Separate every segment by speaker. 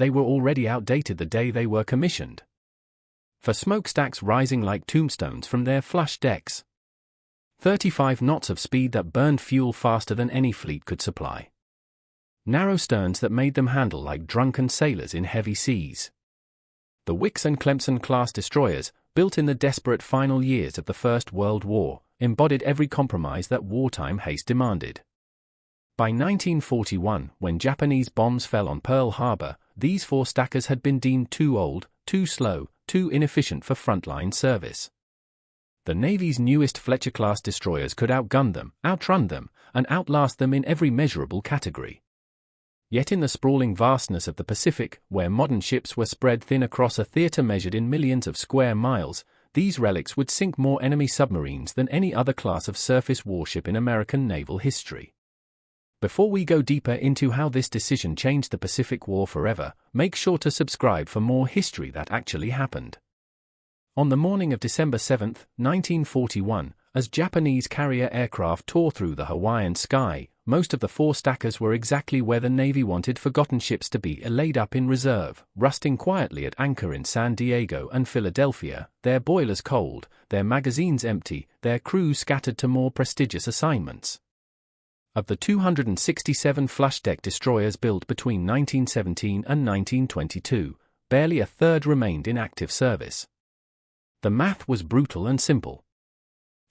Speaker 1: they were already outdated the day they were commissioned. For smokestacks rising like tombstones from their flush decks. 35 knots of speed that burned fuel faster than any fleet could supply. Narrow sterns that made them handle like drunken sailors in heavy seas. The Wickes and Clemson class destroyers, built in the desperate final years of the First World War, embodied every compromise that wartime haste demanded. By 1941, when Japanese bombs fell on Pearl Harbor, these four-stackers had been deemed too old, too slow, too inefficient for frontline service. The Navy's newest Fletcher-class destroyers could outgun them, outrun them, and outlast them in every measurable category. Yet in the sprawling vastness of the Pacific, where modern ships were spread thin across a theater measured in millions of square miles, these relics would sink more enemy submarines than any other class of surface warship in American naval history. Before we go deeper into how this decision changed the Pacific War forever, make sure to subscribe for more history that actually happened. On the morning of December 7, 1941, as Japanese carrier aircraft tore through the Hawaiian sky, most of the four-stackers were exactly where the Navy wanted forgotten ships to be, laid up in reserve, rusting quietly at anchor in San Diego and Philadelphia, their boilers cold, their magazines empty, their crews scattered to more prestigious assignments. Of the 267 flush-deck destroyers built between 1917 and 1922, barely a third remained in active service. The math was brutal and simple.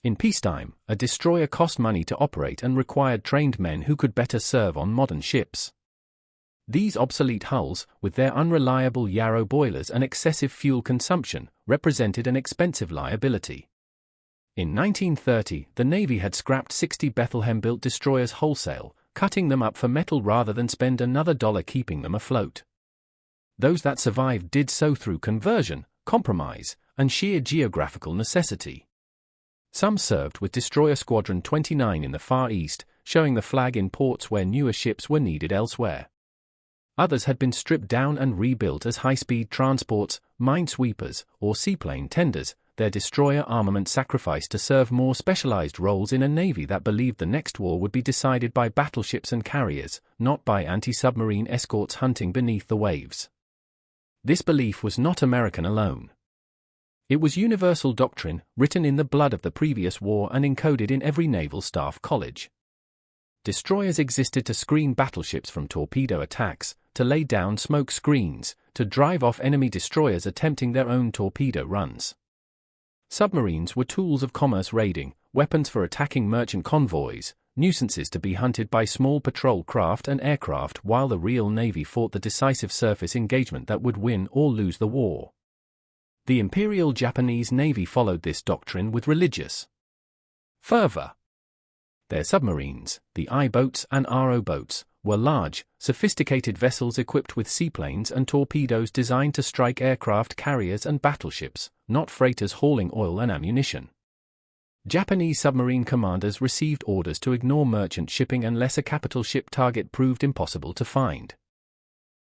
Speaker 1: In peacetime, a destroyer cost money to operate and required trained men who could better serve on modern ships. These obsolete hulls, with their unreliable Yarrow boilers and excessive fuel consumption, represented an expensive liability. In 1930, the Navy had scrapped 60 Bethlehem-built destroyers wholesale, cutting them up for metal rather than spend another dollar keeping them afloat. Those that survived did so through conversion, compromise, and sheer geographical necessity. Some served with Destroyer Squadron 29 in the Far East, showing the flag in ports where newer ships were needed elsewhere. Others had been stripped down and rebuilt as high-speed transports, minesweepers, or seaplane tenders, their destroyer armament sacrificed to serve more specialized roles in a Navy that believed the next war would be decided by battleships and carriers, not by anti-submarine escorts hunting beneath the waves. This belief was not American alone. It was universal doctrine, written in the blood of the previous war and encoded in every naval staff college. Destroyers existed to screen battleships from torpedo attacks, to lay down smoke screens, to drive off enemy destroyers attempting their own torpedo runs. Submarines were tools of commerce raiding, weapons for attacking merchant convoys, nuisances to be hunted by small patrol craft and aircraft, while the real Navy fought the decisive surface engagement that would win or lose the war. The Imperial Japanese Navy followed this doctrine with religious fervor. Their submarines, the I-boats and RO boats, were large, sophisticated vessels equipped with seaplanes and torpedoes designed to strike aircraft carriers and battleships, not freighters hauling oil and ammunition. Japanese submarine commanders received orders to ignore merchant shipping unless a capital ship target proved impossible to find.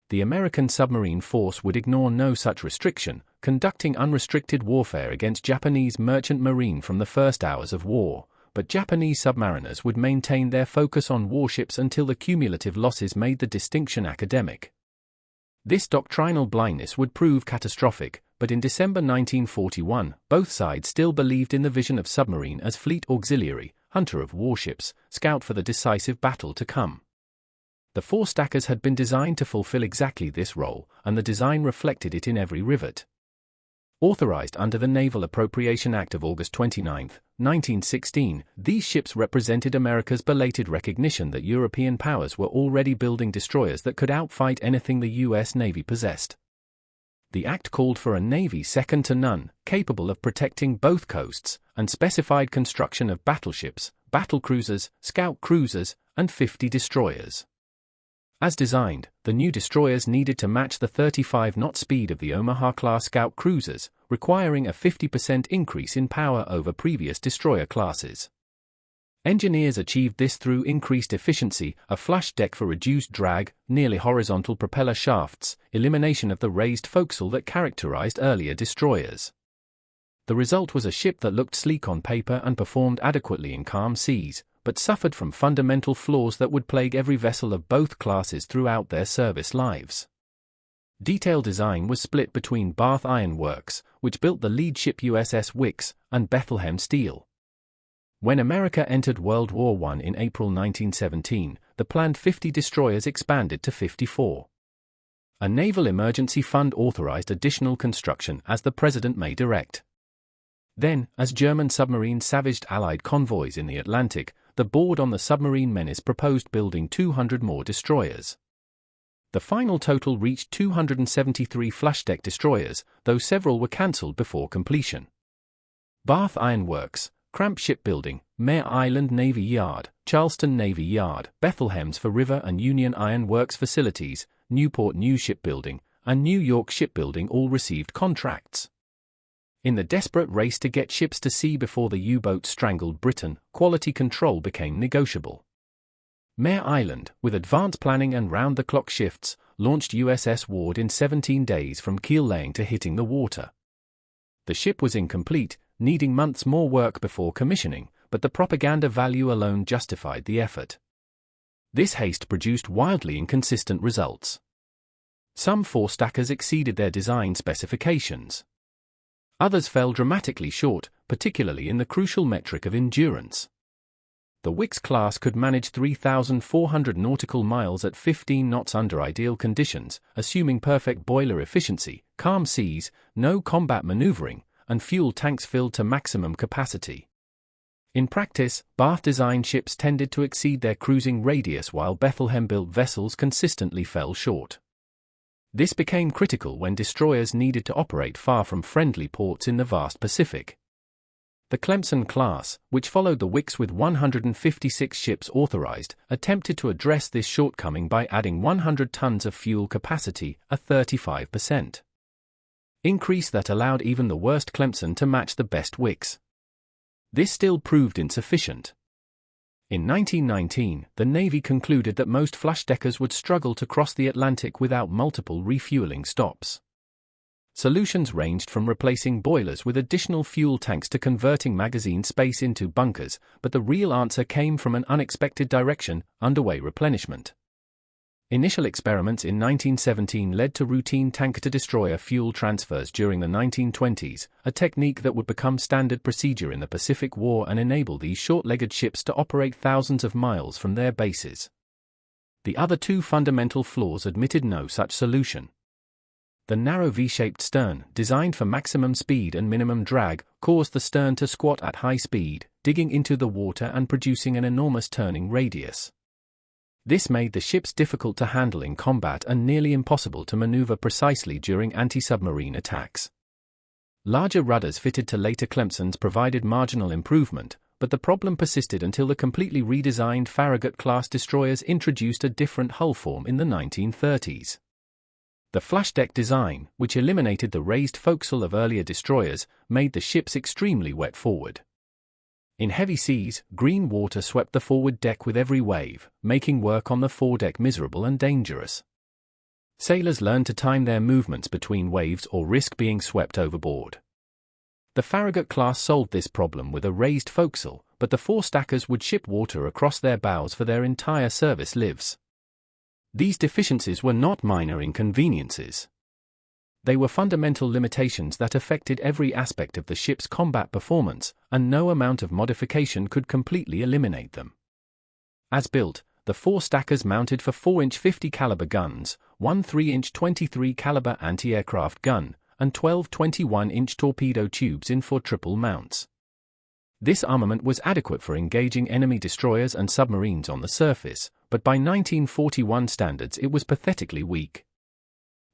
Speaker 1: The American submarine force would ignore no such restriction, conducting unrestricted warfare against Japanese merchant marine from the first hours of war, but Japanese submariners would maintain their focus on warships until the cumulative losses made the distinction academic. This doctrinal blindness would prove catastrophic, but in December 1941, both sides still believed in the vision of submarine as fleet auxiliary, hunter of warships, scout for the decisive battle to come. The four-stackers had been designed to fulfill exactly this role, and the design reflected it in every rivet. Authorized under the Naval Appropriation Act of August 29, 1916, these ships represented America's belated recognition that European powers were already building destroyers that could outfight anything the U.S. Navy possessed. The act called for a Navy second to none, capable of protecting both coasts, and specified construction of battleships, battlecruisers, scout cruisers, and 50 destroyers. As designed, the new destroyers needed to match the 35-knot speed of the Omaha-class scout cruisers, requiring a 50% increase in power over previous destroyer classes. Engineers achieved this through increased efficiency, a flush deck for reduced drag, nearly horizontal propeller shafts, elimination of the raised forecastle that characterized earlier destroyers. The result was a ship that looked sleek on paper and performed adequately in calm seas, but suffered from fundamental flaws that would plague every vessel of both classes throughout their service lives. Detail design was split between Bath Iron Works, which built the lead ship USS Wickes, and Bethlehem Steel. When America entered World War I in April 1917, the planned 50 destroyers expanded to 54. A naval emergency fund authorized additional construction as the president may direct. Then, as German submarines savaged Allied convoys in the Atlantic, the Board on the Submarine Menace proposed building 200 more destroyers. The final total reached 273 flush-deck destroyers, though several were cancelled before completion. Bath Iron Works, Cramp Shipbuilding, Mare Island Navy Yard, Charleston Navy Yard, Bethlehem's for River and Union Iron Works facilities, Newport News Shipbuilding, and New York Shipbuilding all received contracts. In the desperate race to get ships to sea before the U-boat strangled Britain, quality control became negotiable. Mare Island, with advanced planning and round-the-clock shifts, launched USS Ward in 17 days from keel laying to hitting the water. The ship was incomplete, needing months more work before commissioning, but the propaganda value alone justified the effort. This haste produced wildly inconsistent results. Some four-stackers exceeded their design specifications. Others fell dramatically short, particularly in the crucial metric of endurance. The Wickes class could manage 3,400 nautical miles at 15 knots under ideal conditions, assuming perfect boiler efficiency, calm seas, no combat maneuvering, and fuel tanks filled to maximum capacity. In practice, Bath-designed ships tended to exceed their cruising radius while Bethlehem-built vessels consistently fell short. This became critical when destroyers needed to operate far from friendly ports in the vast Pacific. The Clemson class, which followed the Wickes with 156 ships authorized, attempted to address this shortcoming by adding 100 tons of fuel capacity, a 35% increase that allowed even the worst Clemson to match the best Wickes. This still proved insufficient. In 1919, the Navy concluded that most flush-deckers would struggle to cross the Atlantic without multiple refueling stops. Solutions ranged from replacing boilers with additional fuel tanks to converting magazine space into bunkers, but the real answer came from an unexpected direction: underway replenishment. Initial experiments in 1917 led to routine tanker-to-destroyer fuel transfers during the 1920s, a technique that would become standard procedure in the Pacific War and enable these short-legged ships to operate thousands of miles from their bases. The other two fundamental flaws admitted no such solution. The narrow V-shaped stern, designed for maximum speed and minimum drag, caused the stern to squat at high speed, digging into the water and producing an enormous turning radius. This made the ships difficult to handle in combat and nearly impossible to maneuver precisely during anti-submarine attacks. Larger rudders fitted to later Clemsons provided marginal improvement, but the problem persisted until the completely redesigned Farragut-class destroyers introduced a different hull form in the 1930s. The flush-deck design, which eliminated the raised forecastle of earlier destroyers, made the ships extremely wet forward. In heavy seas, green water swept the forward deck with every wave, making work on the foredeck miserable and dangerous. Sailors learned to time their movements between waves or risk being swept overboard. The Farragut class solved this problem with a raised forecastle, but the four-stackers would ship water across their bows for their entire service lives. These deficiencies were not minor inconveniences. They were fundamental limitations that affected every aspect of the ship's combat performance, and no amount of modification could completely eliminate them. As built, the four-stackers mounted for 4-inch 50 caliber guns, one 3-inch 23 caliber anti-aircraft gun, and 12 21-inch torpedo tubes in 4 triple mounts. This armament was adequate for engaging enemy destroyers and submarines on the surface, but by 1941 standards it was pathetically weak.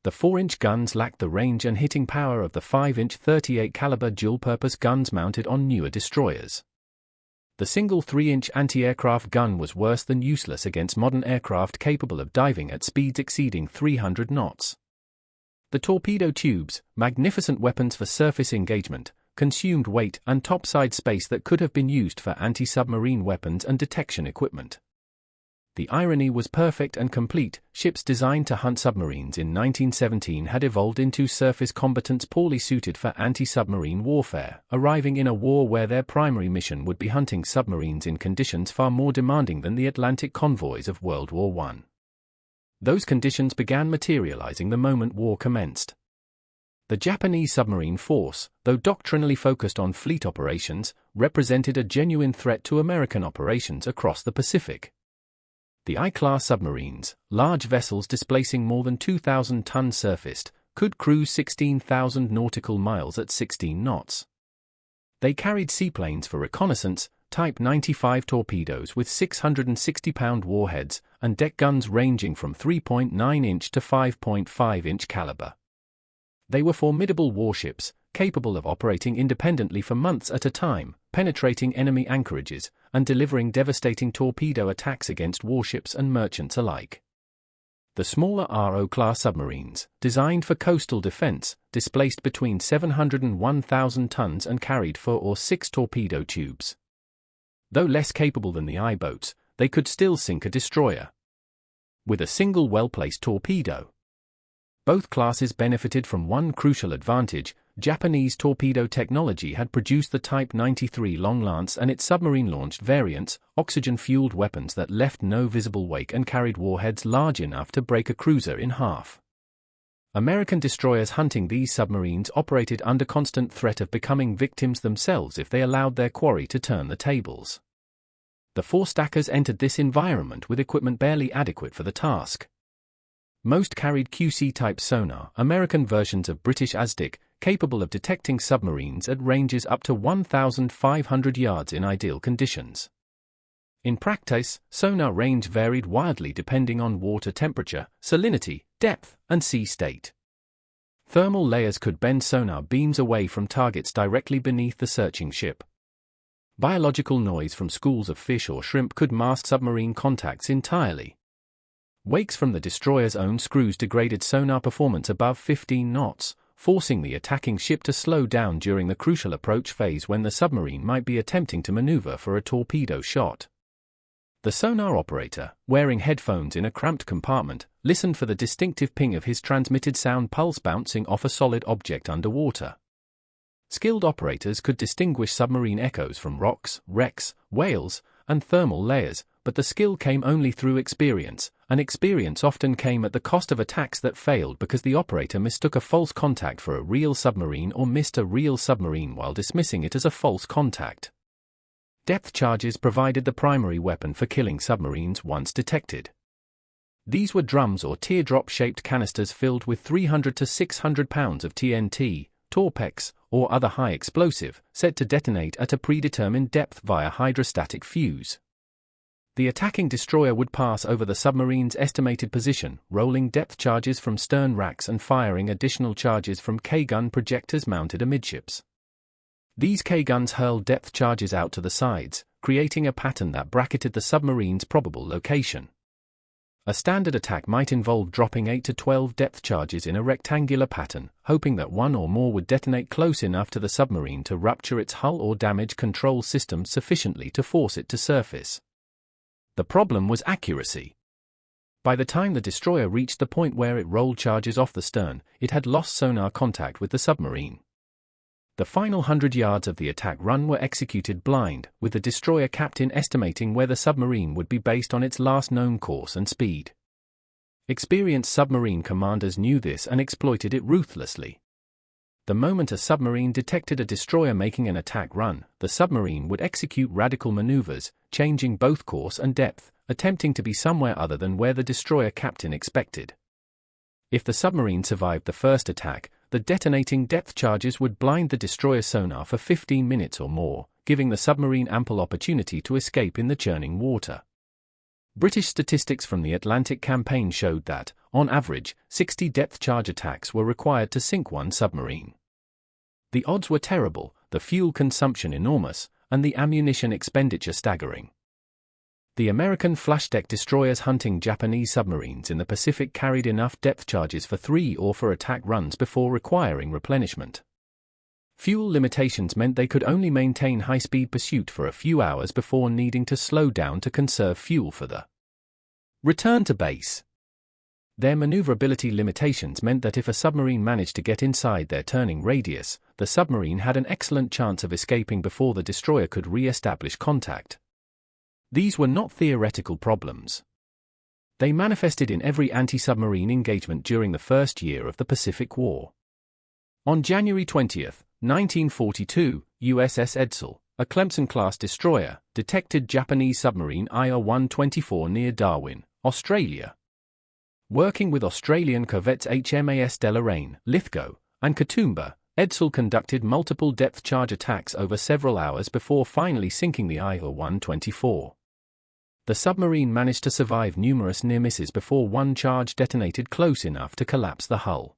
Speaker 1: The 4-inch guns lacked the range and hitting power of the 5-inch 38 caliber dual-purpose guns mounted on newer destroyers. The single 3-inch anti-aircraft gun was worse than useless against modern aircraft capable of diving at speeds exceeding 300 knots. The torpedo tubes, magnificent weapons for surface engagement, consumed weight and topside space that could have been used for anti-submarine weapons and detection equipment. The irony was perfect and complete. Ships designed to hunt submarines in 1917 had evolved into surface combatants poorly suited for anti-submarine warfare, arriving in a war where their primary mission would be hunting submarines in conditions far more demanding than the Atlantic convoys of World War I. Those conditions began materializing the moment war commenced. The Japanese submarine force, though doctrinally focused on fleet operations, represented a genuine threat to American operations across the Pacific. The I-class submarines, large vessels displacing more than 2,000 tons surfaced, could cruise 16,000 nautical miles at 16 knots. They carried seaplanes for reconnaissance, Type 95 torpedoes with 660-pound warheads, and deck guns ranging from 3.9-inch to 5.5-inch caliber. They were formidable warships, capable of operating independently for months at a time, penetrating enemy anchorages, and delivering devastating torpedo attacks against warships and merchants alike. The smaller RO-class submarines, designed for coastal defense, displaced between 700 and 1,000 tons and carried 4 or 6 torpedo tubes. Though less capable than the I-boats, they could still sink a destroyer with a single well-placed torpedo. Both classes benefited from one crucial advantage: Japanese torpedo technology had produced the Type 93 Long Lance and its submarine-launched variants, oxygen-fueled weapons that left no visible wake and carried warheads large enough to break a cruiser in half. American destroyers hunting these submarines operated under constant threat of becoming victims themselves if they allowed their quarry to turn the tables. The four-stackers entered this environment with equipment barely adequate for the task. Most carried QC-type sonar, American versions of British ASDIC, capable of detecting submarines at ranges up to 1,500 yards in ideal conditions. In practice, sonar range varied wildly depending on water temperature, salinity, depth, and sea state. Thermal layers could bend sonar beams away from targets directly beneath the searching ship. Biological noise from schools of fish or shrimp could mask submarine contacts entirely. Wakes from the destroyer's own screws degraded sonar performance above 15 knots, forcing the attacking ship to slow down during the crucial approach phase when the submarine might be attempting to maneuver for a torpedo shot. The sonar operator, wearing headphones in a cramped compartment, listened for the distinctive ping of his transmitted sound pulse bouncing off a solid object underwater. Skilled operators could distinguish submarine echoes from rocks, wrecks, whales, and thermal layers, but the skill came only through experience, and experience often came at the cost of attacks that failed because the operator mistook a false contact for a real submarine or missed a real submarine while dismissing it as a false contact. Depth charges provided the primary weapon for killing submarines once detected. These were drums or teardrop-shaped canisters filled with 300 to 600 pounds of TNT, Torpex, or other high explosive, set to detonate at a predetermined depth via hydrostatic fuse. The attacking destroyer would pass over the submarine's estimated position, rolling depth charges from stern racks and firing additional charges from K-gun projectors mounted amidships. These K-guns hurled depth charges out to the sides, creating a pattern that bracketed the submarine's probable location. A standard attack might involve dropping 8 to 12 depth charges in a rectangular pattern, hoping that one or more would detonate close enough to the submarine to rupture its hull or damage control system sufficiently to force it to surface. The problem was accuracy. By the time the destroyer reached the point where it rolled charges off the stern, it had lost sonar contact with the submarine. The final 100 yards of the attack run were executed blind, with the destroyer captain estimating where the submarine would be based on its last known course and speed. Experienced submarine commanders knew this and exploited it ruthlessly. The moment a submarine detected a destroyer making an attack run, the submarine would execute radical maneuvers, changing both course and depth, attempting to be somewhere other than where the destroyer captain expected. If the submarine survived the first attack, the detonating depth charges would blind the destroyer sonar for 15 minutes or more, giving the submarine ample opportunity to escape in the churning water. British statistics from the Atlantic campaign showed that, on average, 60 depth charge attacks were required to sink one submarine. The odds were terrible, the fuel consumption enormous, and the ammunition expenditure staggering. The American flash-deck destroyers hunting Japanese submarines in the Pacific carried enough depth charges for 3 or 4 attack runs before requiring replenishment. Fuel limitations meant they could only maintain high-speed pursuit for a few hours before needing to slow down to conserve fuel for the return to base. Their maneuverability limitations meant that if a submarine managed to get inside their turning radius, the submarine had an excellent chance of escaping before the destroyer could re-establish contact. These were not theoretical problems. They manifested in every anti-submarine engagement during the first year of the Pacific War. On January 20, 1942, USS Edsall, a Clemson-class destroyer, detected Japanese submarine IR-124 near Darwin, Australia. Working with Australian corvettes HMAS Deloraine, Lithgow, and Katoomba, Edsall conducted multiple depth-charge attacks over several hours before finally sinking the IR-124. The submarine managed to survive numerous near misses before one charge detonated close enough to collapse the hull.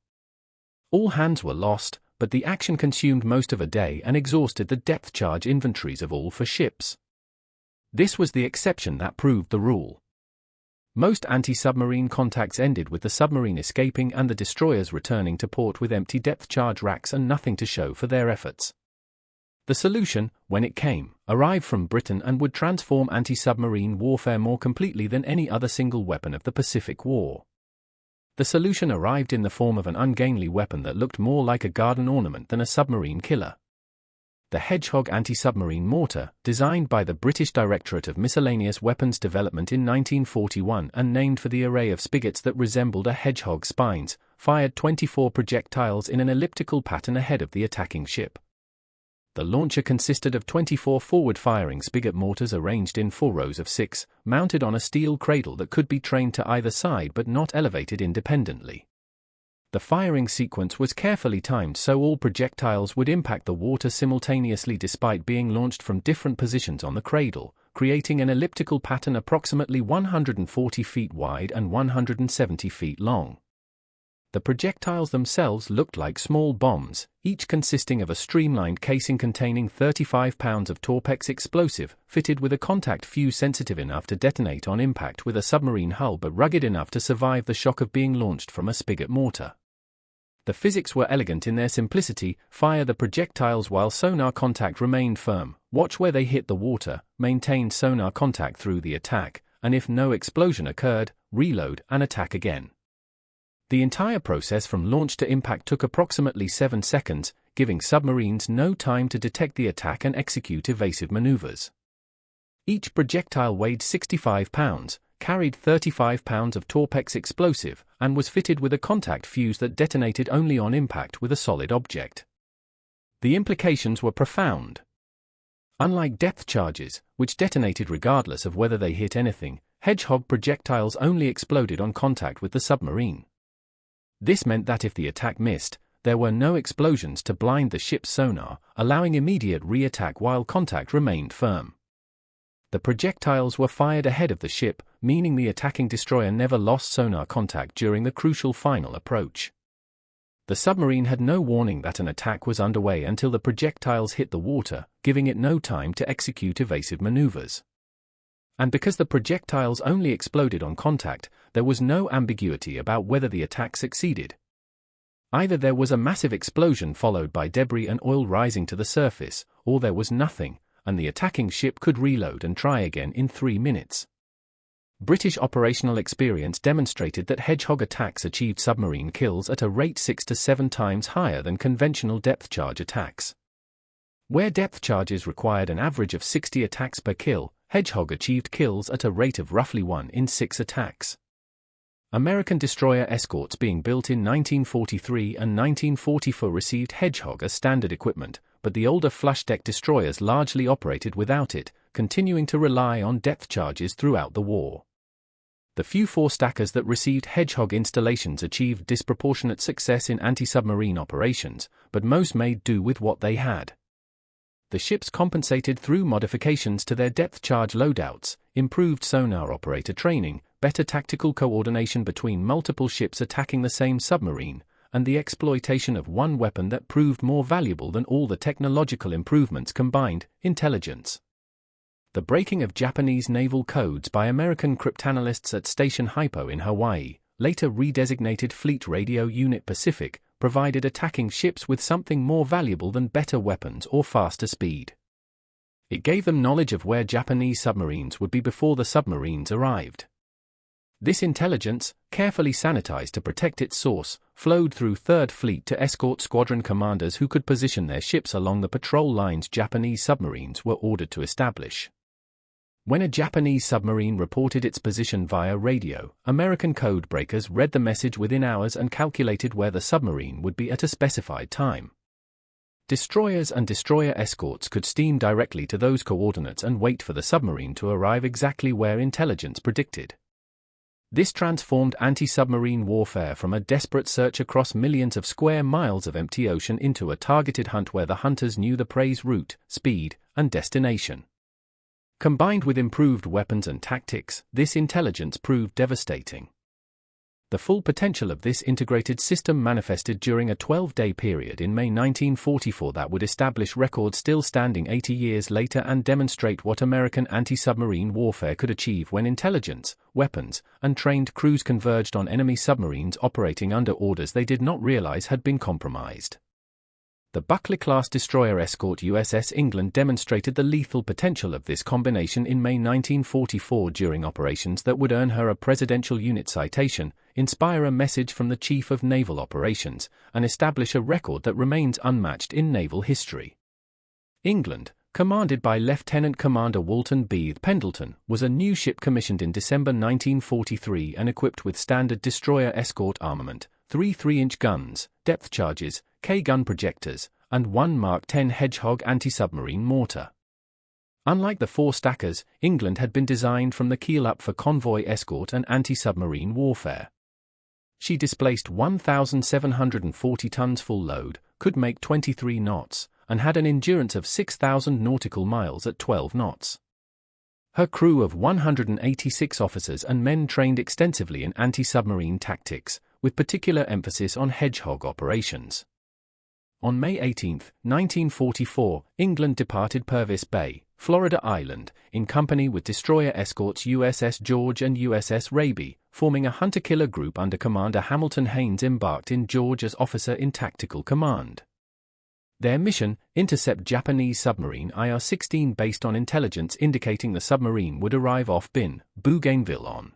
Speaker 1: All hands were lost, but the action consumed most of a day and exhausted the depth-charge inventories of all 4 ships. This was the exception that proved the rule. Most anti-submarine contacts ended with the submarine escaping and the destroyers returning to port with empty depth-charge racks and nothing to show for their efforts. The solution, when it came, arrived from Britain and would transform anti-submarine warfare more completely than any other single weapon of the Pacific War. The solution arrived in the form of an ungainly weapon that looked more like a garden ornament than a submarine killer. The Hedgehog anti-submarine mortar, designed by the British Directorate of Miscellaneous Weapons Development in 1941 and named for the array of spigots that resembled a hedgehog's spines, fired 24 projectiles in an elliptical pattern ahead of the attacking ship. The launcher consisted of 24 forward-firing spigot mortars arranged in 4 rows of 6, mounted on a steel cradle that could be trained to either side but not elevated independently. The firing sequence was carefully timed so all projectiles would impact the water simultaneously despite being launched from different positions on the cradle, creating an elliptical pattern approximately 140 feet wide and 170 feet long. The projectiles themselves looked like small bombs, each consisting of a streamlined casing containing 35 pounds of Torpex explosive, fitted with a contact fuse sensitive enough to detonate on impact with a submarine hull but rugged enough to survive the shock of being launched from a spigot mortar. The physics were elegant in their simplicity: fire the projectiles while sonar contact remained firm, watch where they hit the water, maintain sonar contact through the attack, and if no explosion occurred, reload and attack again. The entire process from launch to impact took approximately 7 seconds, giving submarines no time to detect the attack and execute evasive maneuvers. Each projectile weighed 65 pounds, carried 35 pounds of Torpex explosive, and was fitted with a contact fuse that detonated only on impact with a solid object. The implications were profound. Unlike depth charges, which detonated regardless of whether they hit anything, Hedgehog projectiles only exploded on contact with the submarine. This meant that if the attack missed, there were no explosions to blind the ship's sonar, allowing immediate re-attack while contact remained firm. The projectiles were fired ahead of the ship, meaning the attacking destroyer never lost sonar contact during the crucial final approach. The submarine had no warning that an attack was underway until the projectiles hit the water, giving it no time to execute evasive maneuvers. And because the projectiles only exploded on contact, there was no ambiguity about whether the attack succeeded. Either there was a massive explosion followed by debris and oil rising to the surface, or there was nothing, and the attacking ship could reload and try again in 3 minutes. British operational experience demonstrated that Hedgehog attacks achieved submarine kills at a rate 6 to 7 times higher than conventional depth charge attacks. Where depth charges required an average of 60 attacks per kill, Hedgehog achieved kills at a rate of roughly 1 in 6 attacks. American destroyer escorts being built in 1943 and 1944 received Hedgehog as standard equipment, but the older flush-deck destroyers largely operated without it, continuing to rely on depth charges throughout the war. The few four-stackers that received Hedgehog installations achieved disproportionate success in anti-submarine operations, but most made do with what they had. The ships compensated through modifications to their depth charge loadouts, improved sonar operator training, better tactical coordination between multiple ships attacking the same submarine, and the exploitation of one weapon that proved more valuable than all the technological improvements combined: intelligence. The breaking of Japanese naval codes by American cryptanalysts at Station Hypo in Hawaii, later redesignated Fleet Radio Unit Pacific, provided attacking ships with something more valuable than better weapons or faster speed. It gave them knowledge of where Japanese submarines would be before the submarines arrived. This intelligence, carefully sanitized to protect its source, flowed through 3rd Fleet to escort squadron commanders who could position their ships along the patrol lines Japanese submarines were ordered to establish. When a Japanese submarine reported its position via radio, American code breakers read the message within hours and calculated where the submarine would be at a specified time. Destroyers and destroyer escorts could steam directly to those coordinates and wait for the submarine to arrive exactly where intelligence predicted. This transformed anti-submarine warfare from a desperate search across millions of square miles of empty ocean into a targeted hunt where the hunters knew the prey's route, speed, and destination. Combined with improved weapons and tactics, this intelligence proved devastating. The full potential of this integrated system manifested during a 12-day period in May 1944 that would establish records still standing 80 years later and demonstrate what American anti-submarine warfare could achieve when intelligence, weapons, and trained crews converged on enemy submarines operating under orders they did not realize had been compromised. The Buckley-class destroyer escort USS England demonstrated the lethal potential of this combination in May 1944 during operations that would earn her a Presidential Unit Citation, inspire a message from the Chief of Naval Operations, and establish a record that remains unmatched in naval history. England, commanded by Lieutenant Commander Walton B. Pendleton, was a new ship commissioned in December 1943 and equipped with standard destroyer escort armament, 3 3-inch guns, depth charges, K-gun projectors, and 1 Mark 10 Hedgehog anti-submarine mortar. Unlike the 4 Stackers, England had been designed from the keel up for convoy escort and anti-submarine warfare. She displaced 1,740 tons full load, could make 23 knots, and had an endurance of 6,000 nautical miles at 12 knots. Her crew of 186 officers and men trained extensively in anti-submarine tactics, with particular emphasis on Hedgehog operations. On May 18, 1944, England departed Purvis Bay, Florida Island, in company with destroyer escorts USS George and USS Raby, forming a hunter-killer group under Commander Hamilton Haynes embarked in George as officer in tactical command. Their mission, intercept Japanese submarine IR-16 based on intelligence indicating the submarine would arrive off Bougainville on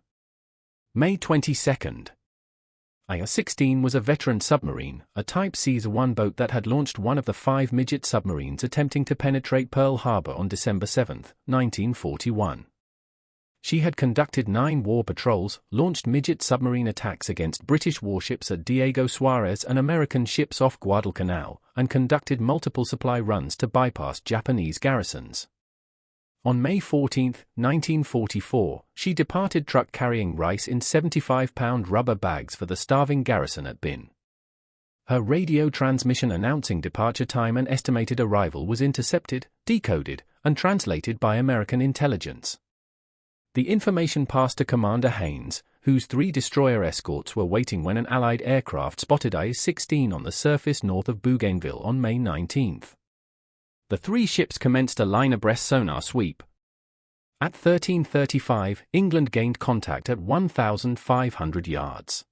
Speaker 1: May 22. IR-16 was a veteran submarine, a Type Caesar-1 boat that had launched one of the 5 midget submarines attempting to penetrate Pearl Harbor on December 7, 1941. She had conducted 9 war patrols, launched midget submarine attacks against British warships at Diego Suarez and American ships off Guadalcanal, and conducted multiple supply runs to bypass Japanese garrisons. On May 14, 1944, she departed truck carrying rice in 75-pound rubber bags for the starving garrison at Bin. Her radio transmission announcing departure time and estimated arrival was intercepted, decoded, and translated by American intelligence. The information passed to Commander Haynes, whose 3 destroyer escorts were waiting when an Allied aircraft spotted IS-16 on the surface north of Bougainville on May 19. The 3 ships commenced a line-abreast sonar sweep. At 13:35, England gained contact at 1,500 yards.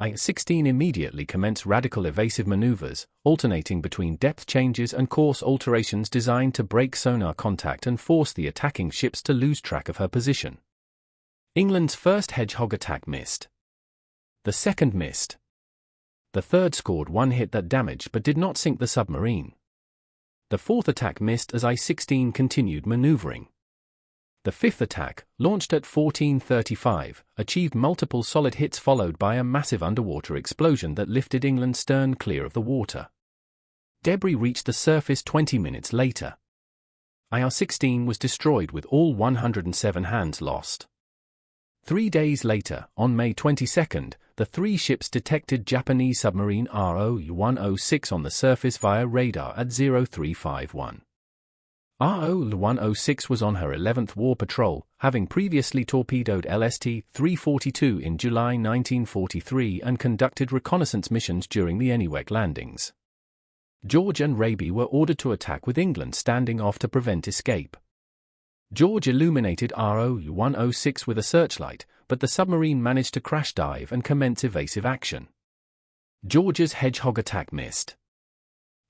Speaker 1: IS-16 immediately commenced radical evasive maneuvers, alternating between depth changes and course alterations designed to break sonar contact and force the attacking ships to lose track of her position. England's first Hedgehog attack missed. The second missed. The third scored 1 hit that damaged but did not sink the submarine. The fourth attack missed as I-16 continued maneuvering. The fifth attack, launched at 14:35, achieved multiple solid hits followed by a massive underwater explosion that lifted England's stern clear of the water. Debris reached the surface 20 minutes later. IR-16 was destroyed with all 107 hands lost. 3 days later, on May 22, the 3 ships detected Japanese submarine RO-106 on the surface via radar at 0351. RO-106 was on her 11th war patrol, having previously torpedoed LST-342 in July 1943 and conducted reconnaissance missions during the Eniwetok landings. George and Raby were ordered to attack with England standing off to prevent escape. George illuminated RO-106 with a searchlight, but the submarine managed to crash dive and commence evasive action. George's Hedgehog attack missed.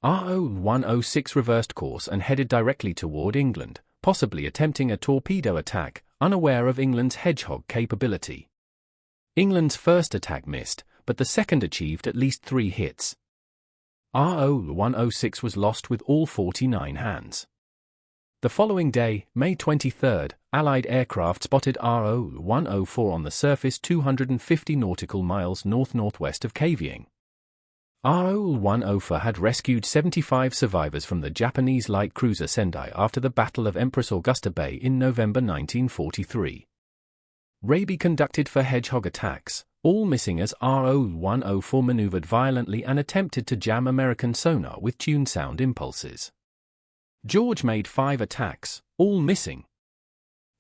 Speaker 1: RO-106 reversed course and headed directly toward England, possibly attempting a torpedo attack, unaware of England's Hedgehog capability. England's first attack missed, but the second achieved at least 3 hits. RO-106 was lost with all 49 hands. The following day, May 23, Allied aircraft spotted RO-104 on the surface 250 nautical miles north-northwest of Kavieng. RO-104 had rescued 75 survivors from the Japanese light cruiser Sendai after the Battle of Empress Augusta Bay in November 1943. Raby conducted four hedgehog attacks, all missing as RO-104 maneuvered violently and attempted to jam American sonar with tuned sound impulses. George made 5 attacks, all missing.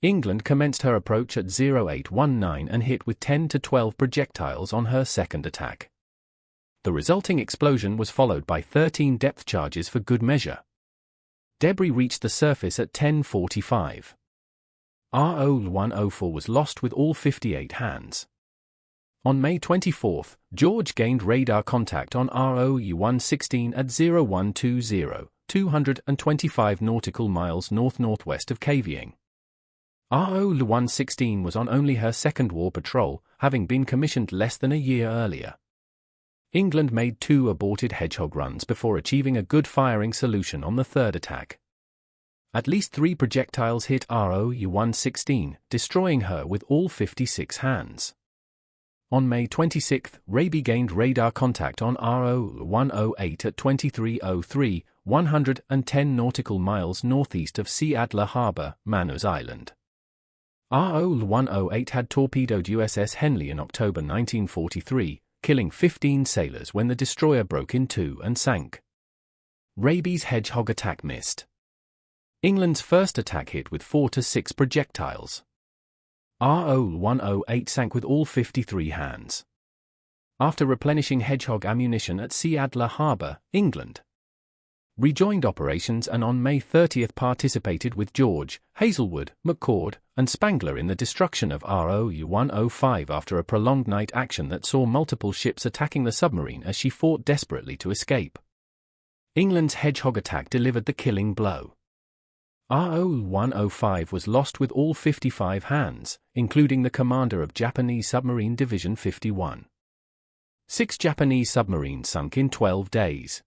Speaker 1: England commenced her approach at 0819 and hit with 10 to 12 projectiles on her second attack. The resulting explosion was followed by 13 depth charges for good measure. Debris reached the surface at 10:45. RO-104 was lost with all 58 hands. On May 24, George gained radar contact on RO-116 at 0120, 225 nautical miles north-northwest of Kavieng. RO-116 was on only her second war patrol, having been commissioned less than a year earlier. England made 2 aborted hedgehog runs before achieving a good firing solution on the third attack. At least 3 projectiles hit RO-116, destroying her with all 56 hands. On May 26, Raby gained radar contact on RO-108 at 2303, 110 nautical miles northeast of Sea Adler Harbour, Manus Island. RO-108 had torpedoed USS Henley in October 1943, killing 15 sailors when the destroyer broke in two and sank. Raby's hedgehog attack missed. England's first attack hit with 4 to 6 projectiles. RO-108 sank with all 53 hands. After replenishing hedgehog ammunition at Sea Adler Harbour, England rejoined operations and on May 30 participated with George, Hazelwood, McCord, and Spangler in the destruction of RO-105 after a prolonged night action that saw multiple ships attacking the submarine as she fought desperately to escape. England's hedgehog attack delivered the killing blow. RO-105 was lost with all 55 hands, including the commander of Japanese Submarine Division 51. 6 Japanese submarines sunk in 12 days.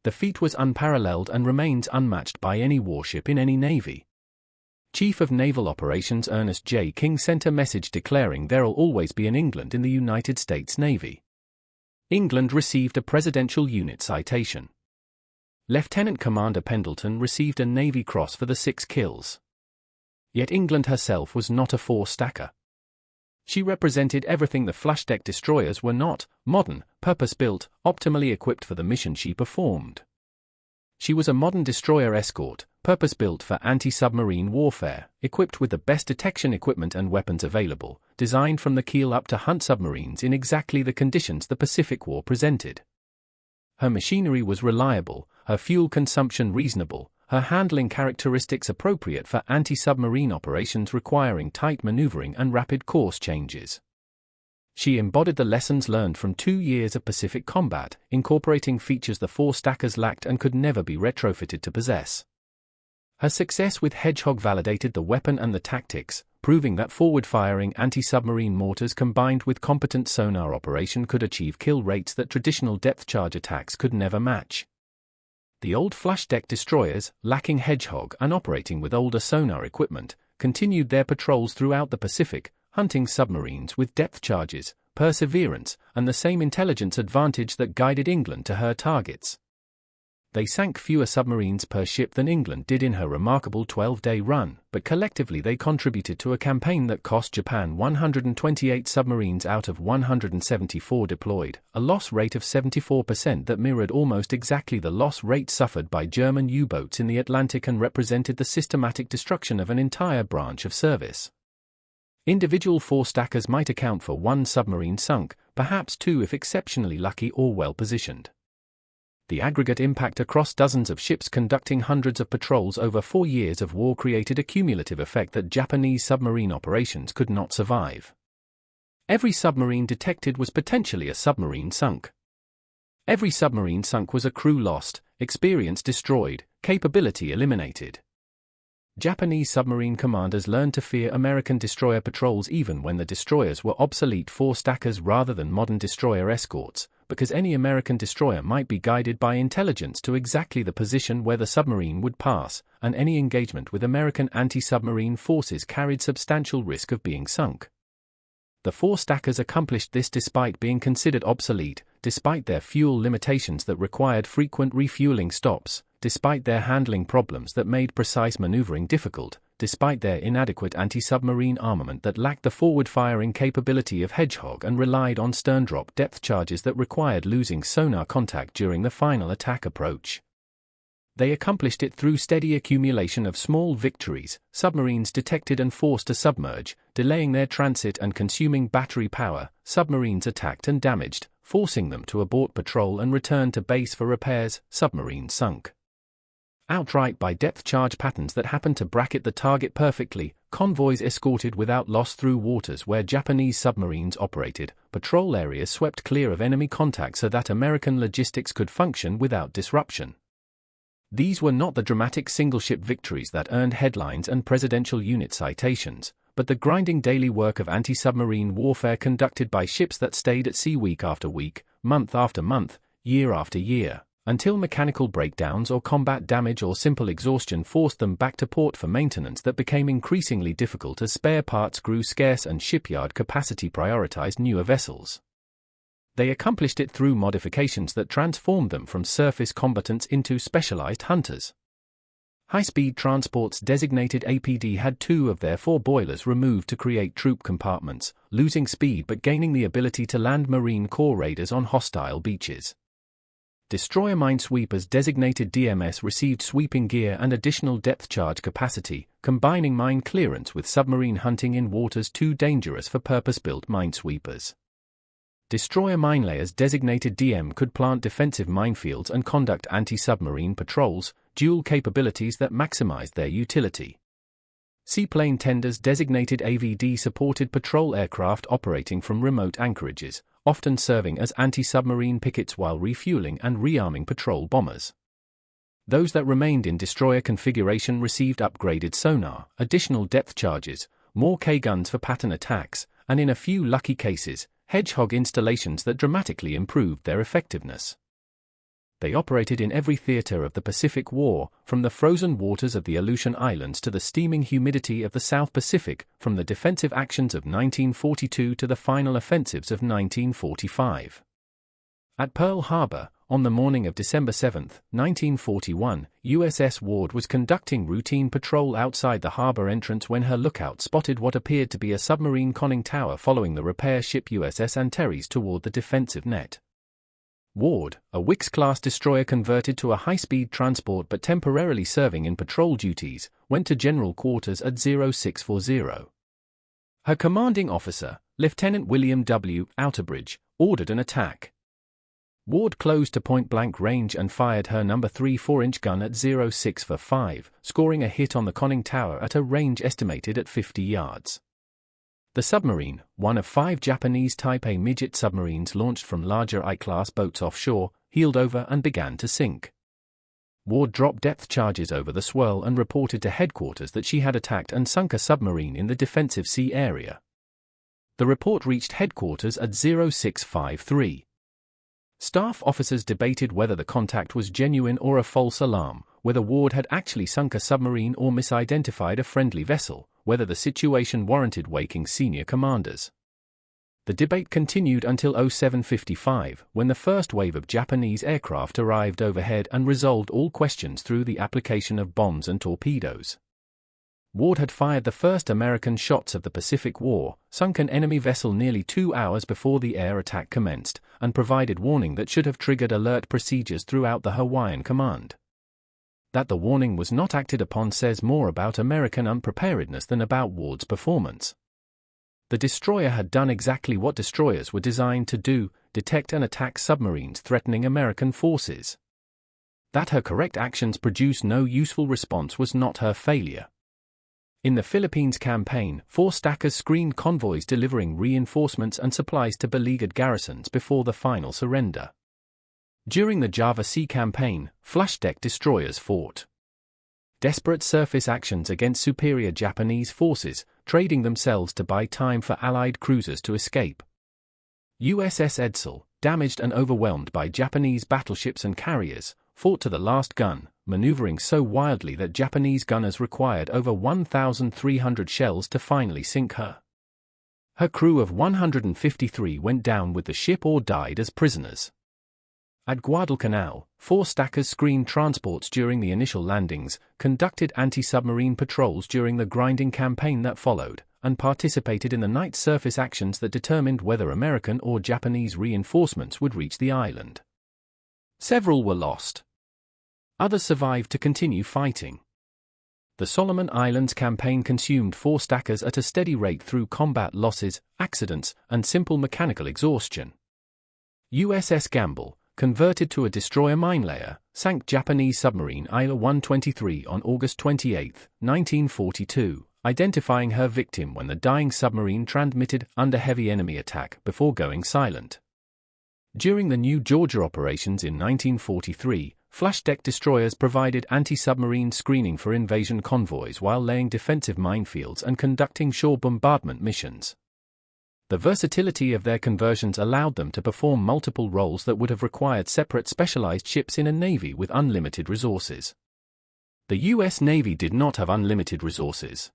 Speaker 1: The feat was unparalleled and remains unmatched by any warship in any navy. Chief of Naval Operations Ernest J. King sent a message declaring there'll always be an England in the United States Navy. England received a Presidential Unit citation. Lieutenant Commander Pendleton received a Navy Cross for the 6 kills. Yet England herself was not a 4-stacker. She represented everything the flush-deck destroyers were not: modern, purpose-built, optimally equipped for the mission she performed. She was a modern destroyer escort, purpose-built for anti-submarine warfare, equipped with the best detection equipment and weapons available, designed from the keel up to hunt submarines in exactly the conditions the Pacific War presented. Her machinery was reliable, her fuel consumption reasonable, her handling characteristics appropriate for anti-submarine operations requiring tight maneuvering and rapid course changes. She embodied the lessons learned from 2 years of Pacific combat, incorporating features the 4-stackers lacked and could never be retrofitted to possess. Her success with Hedgehog validated the weapon and the tactics, proving that forward-firing anti-submarine mortars combined with competent sonar operation could achieve kill rates that traditional depth-charge attacks could never match. The old flush-deck destroyers, lacking Hedgehog and operating with older sonar equipment, continued their patrols throughout the Pacific, hunting submarines with depth charges, perseverance, and the same intelligence advantage that guided England to her targets. They sank fewer submarines per ship than England did in her remarkable 12-day run, but collectively they contributed to a campaign that cost Japan 128 submarines out of 174 deployed, a loss rate of 74% that mirrored almost exactly the loss rate suffered by German U-boats in the Atlantic and represented the systematic destruction of an entire branch of service. Individual 4-stackers might account for 1 submarine sunk, perhaps 2 if exceptionally lucky or well-positioned. The aggregate impact across dozens of ships conducting hundreds of patrols over 4 years of war created a cumulative effect that Japanese submarine operations could not survive. Every submarine detected was potentially a submarine sunk. Every submarine sunk was a crew lost, experience destroyed, capability eliminated. Japanese submarine commanders learned to fear American destroyer patrols even when the destroyers were obsolete 4-stackers rather than modern destroyer escorts, because any American destroyer might be guided by intelligence to exactly the position where the submarine would pass, and any engagement with American anti-submarine forces carried substantial risk of being sunk. The four stackers accomplished this despite being considered obsolete, despite their fuel limitations that required frequent refueling stops, despite their handling problems that made precise maneuvering difficult, despite their inadequate anti-submarine armament that lacked the forward-firing capability of Hedgehog and relied on stern-drop depth charges that required losing sonar contact during the final attack approach. They accomplished it through steady accumulation of small victories, submarines detected and forced to submerge, delaying their transit and consuming battery power, submarines attacked and damaged, forcing them to abort patrol and return to base for repairs, submarines sunk. Outright by depth charge patterns that happened to bracket the target perfectly, convoys escorted without loss through waters where Japanese submarines operated, patrol areas swept clear of enemy contact so that American logistics could function without disruption. These were not the dramatic single-ship victories that earned headlines and presidential unit citations, but the grinding daily work of anti-submarine warfare conducted by ships that stayed at sea week after week, month after month, year after year, until mechanical breakdowns or combat damage or simple exhaustion forced them back to port for maintenance that became increasingly difficult as spare parts grew scarce and shipyard capacity prioritized newer vessels. They accomplished it through modifications that transformed them from surface combatants into specialized hunters. High-speed transports designated APD had 2 of their 4 boilers removed to create troop compartments, losing speed but gaining the ability to land Marine Corps raiders on hostile beaches. Destroyer minesweepers designated DMS received sweeping gear and additional depth charge capacity, combining mine clearance with submarine hunting in waters too dangerous for purpose-built minesweepers. Destroyer minelayers designated DM could plant defensive minefields and conduct anti-submarine patrols, dual capabilities that maximized their utility. Seaplane tenders designated AVD supported patrol aircraft operating from remote anchorages, often serving as anti-submarine pickets while refueling and rearming patrol bombers. Those that remained in destroyer configuration received upgraded sonar, additional depth charges, more K-guns for pattern attacks, and in a few lucky cases, Hedgehog installations that dramatically improved their effectiveness. They operated in every theater of the Pacific War, from the frozen waters of the Aleutian Islands to the steaming humidity of the South Pacific, from the defensive actions of 1942 to the final offensives of 1945. At Pearl Harbor, on the morning of December 7, 1941, USS Ward was conducting routine patrol outside the harbor entrance when her lookout spotted what appeared to be a submarine conning tower following the repair ship USS Antares toward the defensive net. Ward, a Wickes-class destroyer converted to a high-speed transport but temporarily serving in patrol duties, went to general quarters at 0640. Her commanding officer, Lieutenant William W. Outerbridge, ordered an attack. Ward closed to point-blank range and fired her No. 3 4-inch gun at 0645, scoring a hit on the conning tower at a range estimated at 50 yards. The submarine, one of 5 Japanese Type A midget submarines launched from larger I-class boats offshore, heeled over and began to sink. Ward dropped depth charges over the swirl and reported to headquarters that she had attacked and sunk a submarine in the defensive sea area. The report reached headquarters at 0653. Staff officers debated whether the contact was genuine or a false alarm, whether Ward had actually sunk a submarine or misidentified a friendly vessel, whether the situation warranted waking senior commanders. The debate continued until 0755, when the first wave of Japanese aircraft arrived overhead and resolved all questions through the application of bombs and torpedoes. Ward had fired the first American shots of the Pacific War, sunk an enemy vessel nearly 2 hours before the air attack commenced, and provided warning that should have triggered alert procedures throughout the Hawaiian Command. That the warning was not acted upon says more about American unpreparedness than about Ward's performance. The destroyer had done exactly what destroyers were designed to do, detect and attack submarines threatening American forces. That her correct actions produced no useful response was not her failure. In the Philippines campaign, 4 stackers screened convoys delivering reinforcements and supplies to beleaguered garrisons before the final surrender. During the Java Sea campaign, flush-deck destroyers fought desperate surface actions against superior Japanese forces, trading themselves to buy time for Allied cruisers to escape. USS Edsall, damaged and overwhelmed by Japanese battleships and carriers, fought to the last gun, maneuvering so wildly that Japanese gunners required over 1,300 shells to finally sink her. Her crew of 153 went down with the ship or died as prisoners. At Guadalcanal, 4 stackers screened transports during the initial landings, conducted anti-submarine patrols during the grinding campaign that followed, and participated in the night surface actions that determined whether American or Japanese reinforcements would reach the island. Several were lost. Others survived to continue fighting. The Solomon Islands campaign consumed 4 stackers at a steady rate through combat losses, accidents, and simple mechanical exhaustion. USS Gamble, converted to a destroyer minelayer, sank Japanese submarine ILA-123 on August 28, 1942, identifying her victim when the dying submarine transmitted under heavy enemy attack before going silent. During the New Georgia operations in 1943, flash-deck destroyers provided anti-submarine screening for invasion convoys while laying defensive minefields and conducting shore bombardment missions. The versatility of their conversions allowed them to perform multiple roles that would have required separate specialized ships in a navy with unlimited resources. The U.S. Navy did not have unlimited resources.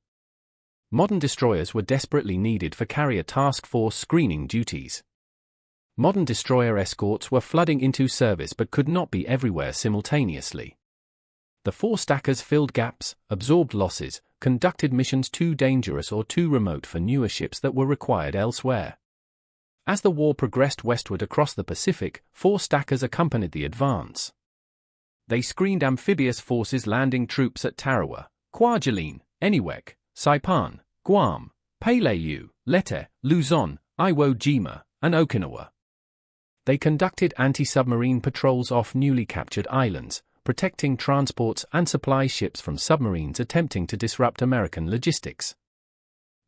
Speaker 1: Modern destroyers were desperately needed for carrier task force screening duties. Modern destroyer escorts were flooding into service but could not be everywhere simultaneously. The 4 stackers filled gaps, absorbed losses, conducted missions too dangerous or too remote for newer ships that were required elsewhere. As the war progressed westward across the Pacific, 4 stackers accompanied the advance. They screened amphibious forces landing troops at Tarawa, Kwajalein, Eniwetok, Saipan, Guam, Palau, Leyte, Luzon, Iwo Jima, and Okinawa. They conducted anti-submarine patrols off newly captured islands, protecting transports and supply ships from submarines attempting to disrupt American logistics.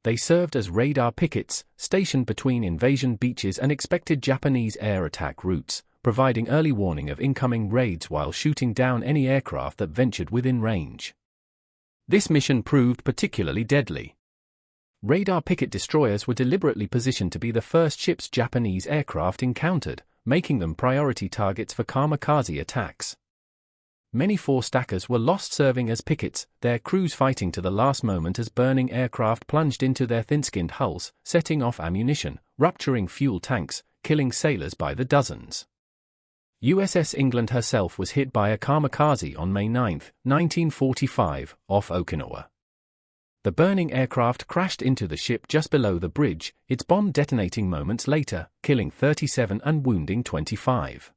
Speaker 1: They served as radar pickets, stationed between invasion beaches and expected Japanese air attack routes, providing early warning of incoming raids while shooting down any aircraft that ventured within range. This mission proved particularly deadly. Radar picket destroyers were deliberately positioned to be the first ships Japanese aircraft encountered, making them priority targets for kamikaze attacks. Many 4 stackers were lost serving as pickets, their crews fighting to the last moment as burning aircraft plunged into their thin-skinned hulls, setting off ammunition, rupturing fuel tanks, killing sailors by the dozens. USS England herself was hit by a kamikaze on May 9, 1945, off Okinawa. The burning aircraft crashed into the ship just below the bridge, its bomb detonating moments later, killing 37 and wounding 25.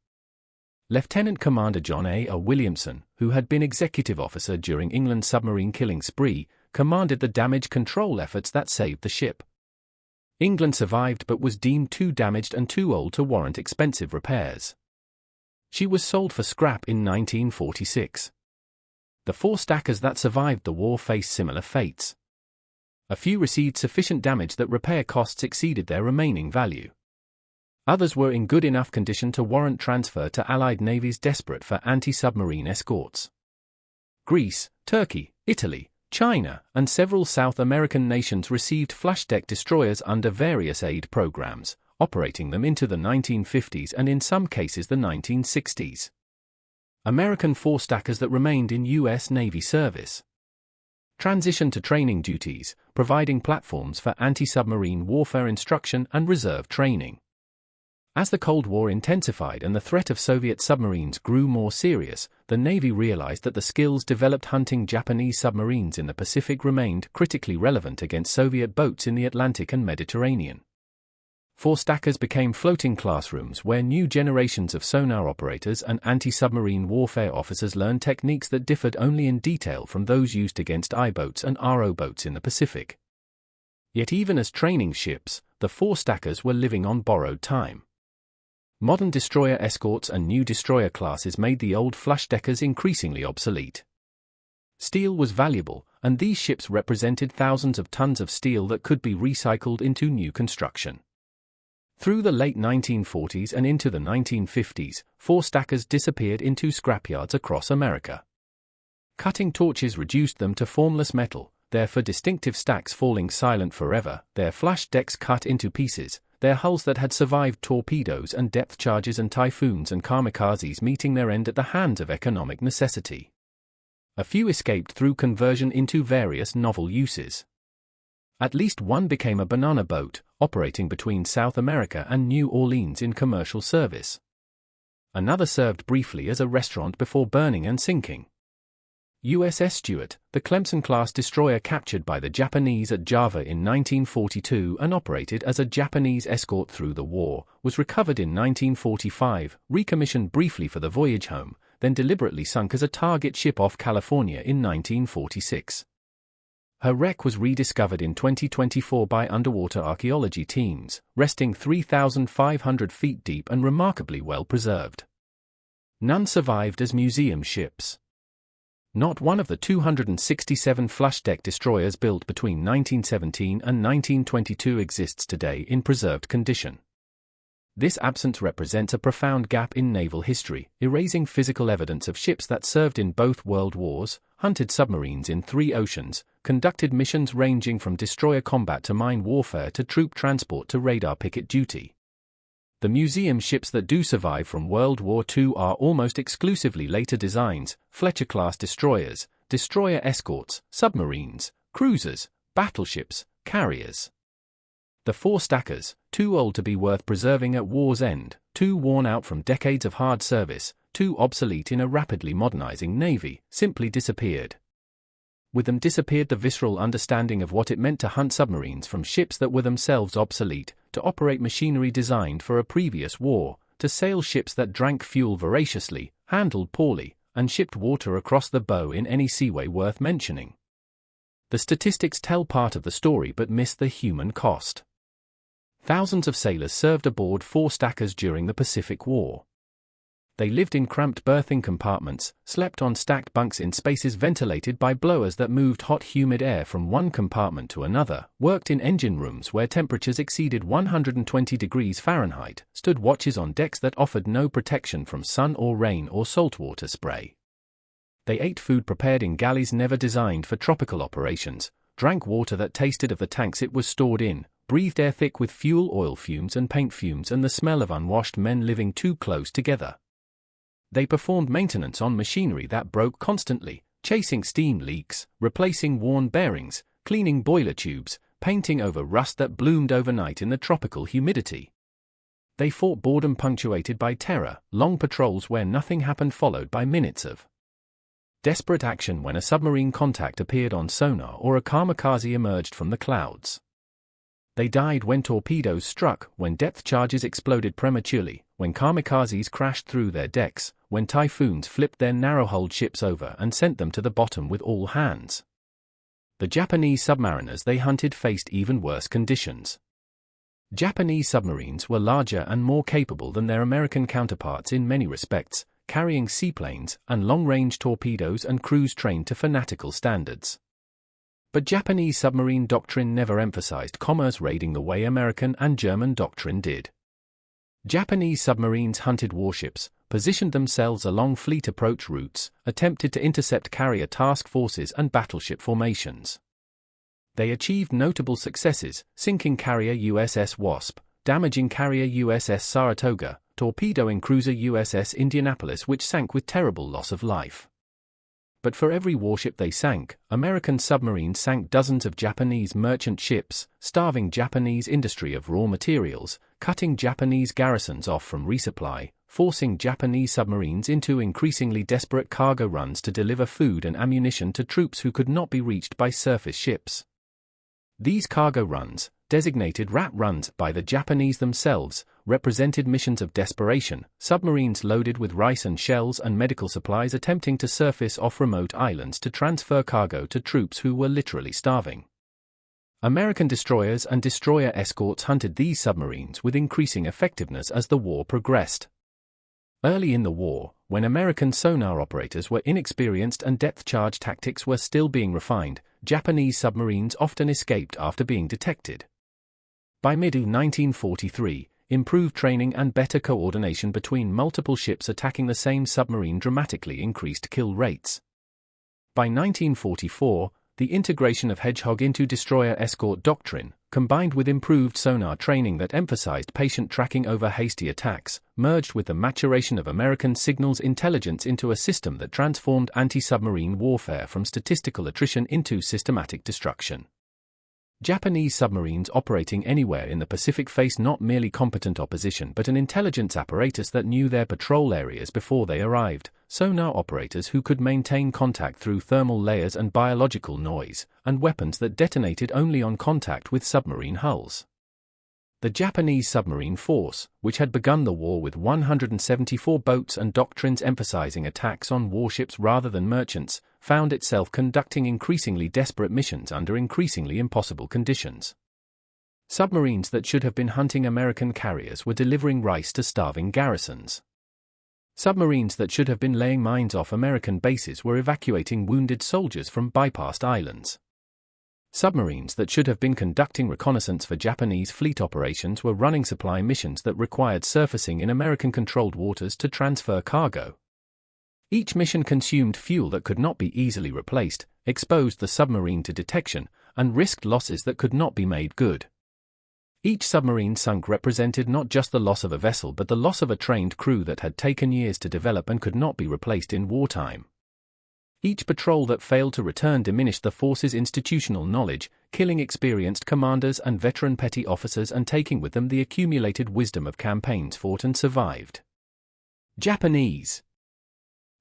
Speaker 1: Lieutenant Commander John A. Williamson, who had been executive officer during England's submarine killing spree, commanded the damage control efforts that saved the ship. England survived but was deemed too damaged and too old to warrant expensive repairs. She was sold for scrap in 1946. The 4 stackers that survived the war faced similar fates. A few received sufficient damage that repair costs exceeded their remaining value. Others were in good enough condition to warrant transfer to Allied navies desperate for anti-submarine escorts. Greece, Turkey, Italy, China, and several South American nations received flash-deck destroyers under various aid programs, operating them into the 1950s and in some cases the 1960s. American 4 stackers that remained in U.S. Navy service transitioned to training duties, providing platforms for anti-submarine warfare instruction and reserve training. As the Cold War intensified and the threat of Soviet submarines grew more serious, the Navy realized that the skills developed hunting Japanese submarines in the Pacific remained critically relevant against Soviet boats in the Atlantic and Mediterranean. 4 stackers became floating classrooms where new generations of sonar operators and anti-submarine warfare officers learned techniques that differed only in detail from those used against I-boats and RO boats in the Pacific. Yet even as training ships, the 4 stackers were living on borrowed time. Modern destroyer escorts and new destroyer classes made the old flash-deckers increasingly obsolete. Steel was valuable, and these ships represented thousands of tons of steel that could be recycled into new construction. Through the late 1940s and into the 1950s, 4 stackers disappeared into scrapyards across America. Cutting torches reduced them to formless metal, their distinctive stacks falling silent forever, their flash decks cut into pieces, their hulls that had survived torpedoes and depth charges and typhoons and kamikazes meeting their end at the hands of economic necessity. A few escaped through conversion into various novel uses. At least one became a banana boat, operating between South America and New Orleans in commercial service. Another served briefly as a restaurant before burning and sinking. USS Stuart, the Clemson-class destroyer captured by the Japanese at Java in 1942 and operated as a Japanese escort through the war, was recovered in 1945, recommissioned briefly for the voyage home, then deliberately sunk as a target ship off California in 1946. Her wreck was rediscovered in 2024 by underwater archaeology teams, resting 3,500 feet deep and remarkably well preserved. None survived as museum ships. Not one of the 267 flush-deck destroyers built between 1917 and 1922 exists today in preserved condition. This absence represents a profound gap in naval history, erasing physical evidence of ships that served in both world wars, hunted submarines in 3 oceans, conducted missions ranging from destroyer combat to mine warfare to troop transport to radar picket duty. The museum ships that do survive from World War II are almost exclusively later designs: Fletcher-class destroyers, destroyer escorts, submarines, cruisers, battleships, carriers. The 4 stackers, too old to be worth preserving at war's end, too worn out from decades of hard service, too obsolete in a rapidly modernizing navy, simply disappeared. With them disappeared the visceral understanding of what it meant to hunt submarines from ships that were themselves obsolete, to operate machinery designed for a previous war, to sail ships that drank fuel voraciously, handled poorly, and shipped water across the bow in any seaway worth mentioning. The statistics tell part of the story but miss the human cost. Thousands of sailors served aboard 4 stackers during the Pacific War. They lived in cramped berthing compartments, slept on stacked bunks in spaces ventilated by blowers that moved hot humid air from one compartment to another, worked in engine rooms where temperatures exceeded 120 degrees Fahrenheit, stood watches on decks that offered no protection from sun or rain or saltwater spray. They ate food prepared in galleys never designed for tropical operations, drank water that tasted of the tanks it was stored in, breathed air thick with fuel oil fumes and paint fumes and the smell of unwashed men living too close together. They performed maintenance on machinery that broke constantly, chasing steam leaks, replacing worn bearings, cleaning boiler tubes, painting over rust that bloomed overnight in the tropical humidity. They fought boredom punctuated by terror, long patrols where nothing happened followed by minutes of desperate action when a submarine contact appeared on sonar or a kamikaze emerged from the clouds. They died when torpedoes struck, when depth charges exploded prematurely, when kamikazes crashed through their decks, when typhoons flipped their narrow-hulled ships over and sent them to the bottom with all hands. The Japanese submariners they hunted faced even worse conditions. Japanese submarines were larger and more capable than their American counterparts in many respects, carrying seaplanes and long-range torpedoes and crews trained to fanatical standards. But Japanese submarine doctrine never emphasized commerce raiding the way American and German doctrine did. Japanese submarines hunted warships, positioned themselves along fleet approach routes, attempted to intercept carrier task forces and battleship formations. They achieved notable successes, sinking carrier USS Wasp, damaging carrier USS Saratoga, torpedoing cruiser USS Indianapolis, which sank with terrible loss of life. But for every warship they sank, American submarines sank dozens of Japanese merchant ships, starving Japanese industry of raw materials, cutting Japanese garrisons off from resupply, forcing Japanese submarines into increasingly desperate cargo runs to deliver food and ammunition to troops who could not be reached by surface ships. These cargo runs, designated rat runs by the Japanese themselves, represented missions of desperation, submarines loaded with rice and shells and medical supplies attempting to surface off remote islands to transfer cargo to troops who were literally starving. American destroyers and destroyer escorts hunted these submarines with increasing effectiveness as the war progressed. Early in the war, when American sonar operators were inexperienced and depth charge tactics were still being refined, Japanese submarines often escaped after being detected. By mid-1943, improved training and better coordination between multiple ships attacking the same submarine dramatically increased kill rates. By 1944, The integration of Hedgehog into destroyer escort doctrine, combined with improved sonar training that emphasized patient tracking over hasty attacks, merged with the maturation of American signals intelligence into a system that transformed anti-submarine warfare from statistical attrition into systematic destruction. Japanese submarines operating anywhere in the Pacific faced not merely competent opposition but an intelligence apparatus that knew their patrol areas before they arrived, sonar operators who could maintain contact through thermal layers and biological noise, and weapons that detonated only on contact with submarine hulls. The Japanese submarine force, which had begun the war with 174 boats and doctrines emphasizing attacks on warships rather than merchants, found itself conducting increasingly desperate missions under increasingly impossible conditions. Submarines that should have been hunting American carriers were delivering rice to starving garrisons. Submarines that should have been laying mines off American bases were evacuating wounded soldiers from bypassed islands. Submarines that should have been conducting reconnaissance for Japanese fleet operations were running supply missions that required surfacing in American-controlled waters to transfer cargo. Each mission consumed fuel that could not be easily replaced, exposed the submarine to detection, and risked losses that could not be made good. Each submarine sunk represented not just the loss of a vessel but the loss of a trained crew that had taken years to develop and could not be replaced in wartime. Each patrol that failed to return diminished the force's institutional knowledge, killing experienced commanders and veteran petty officers and taking with them the accumulated wisdom of campaigns fought and survived. Japanese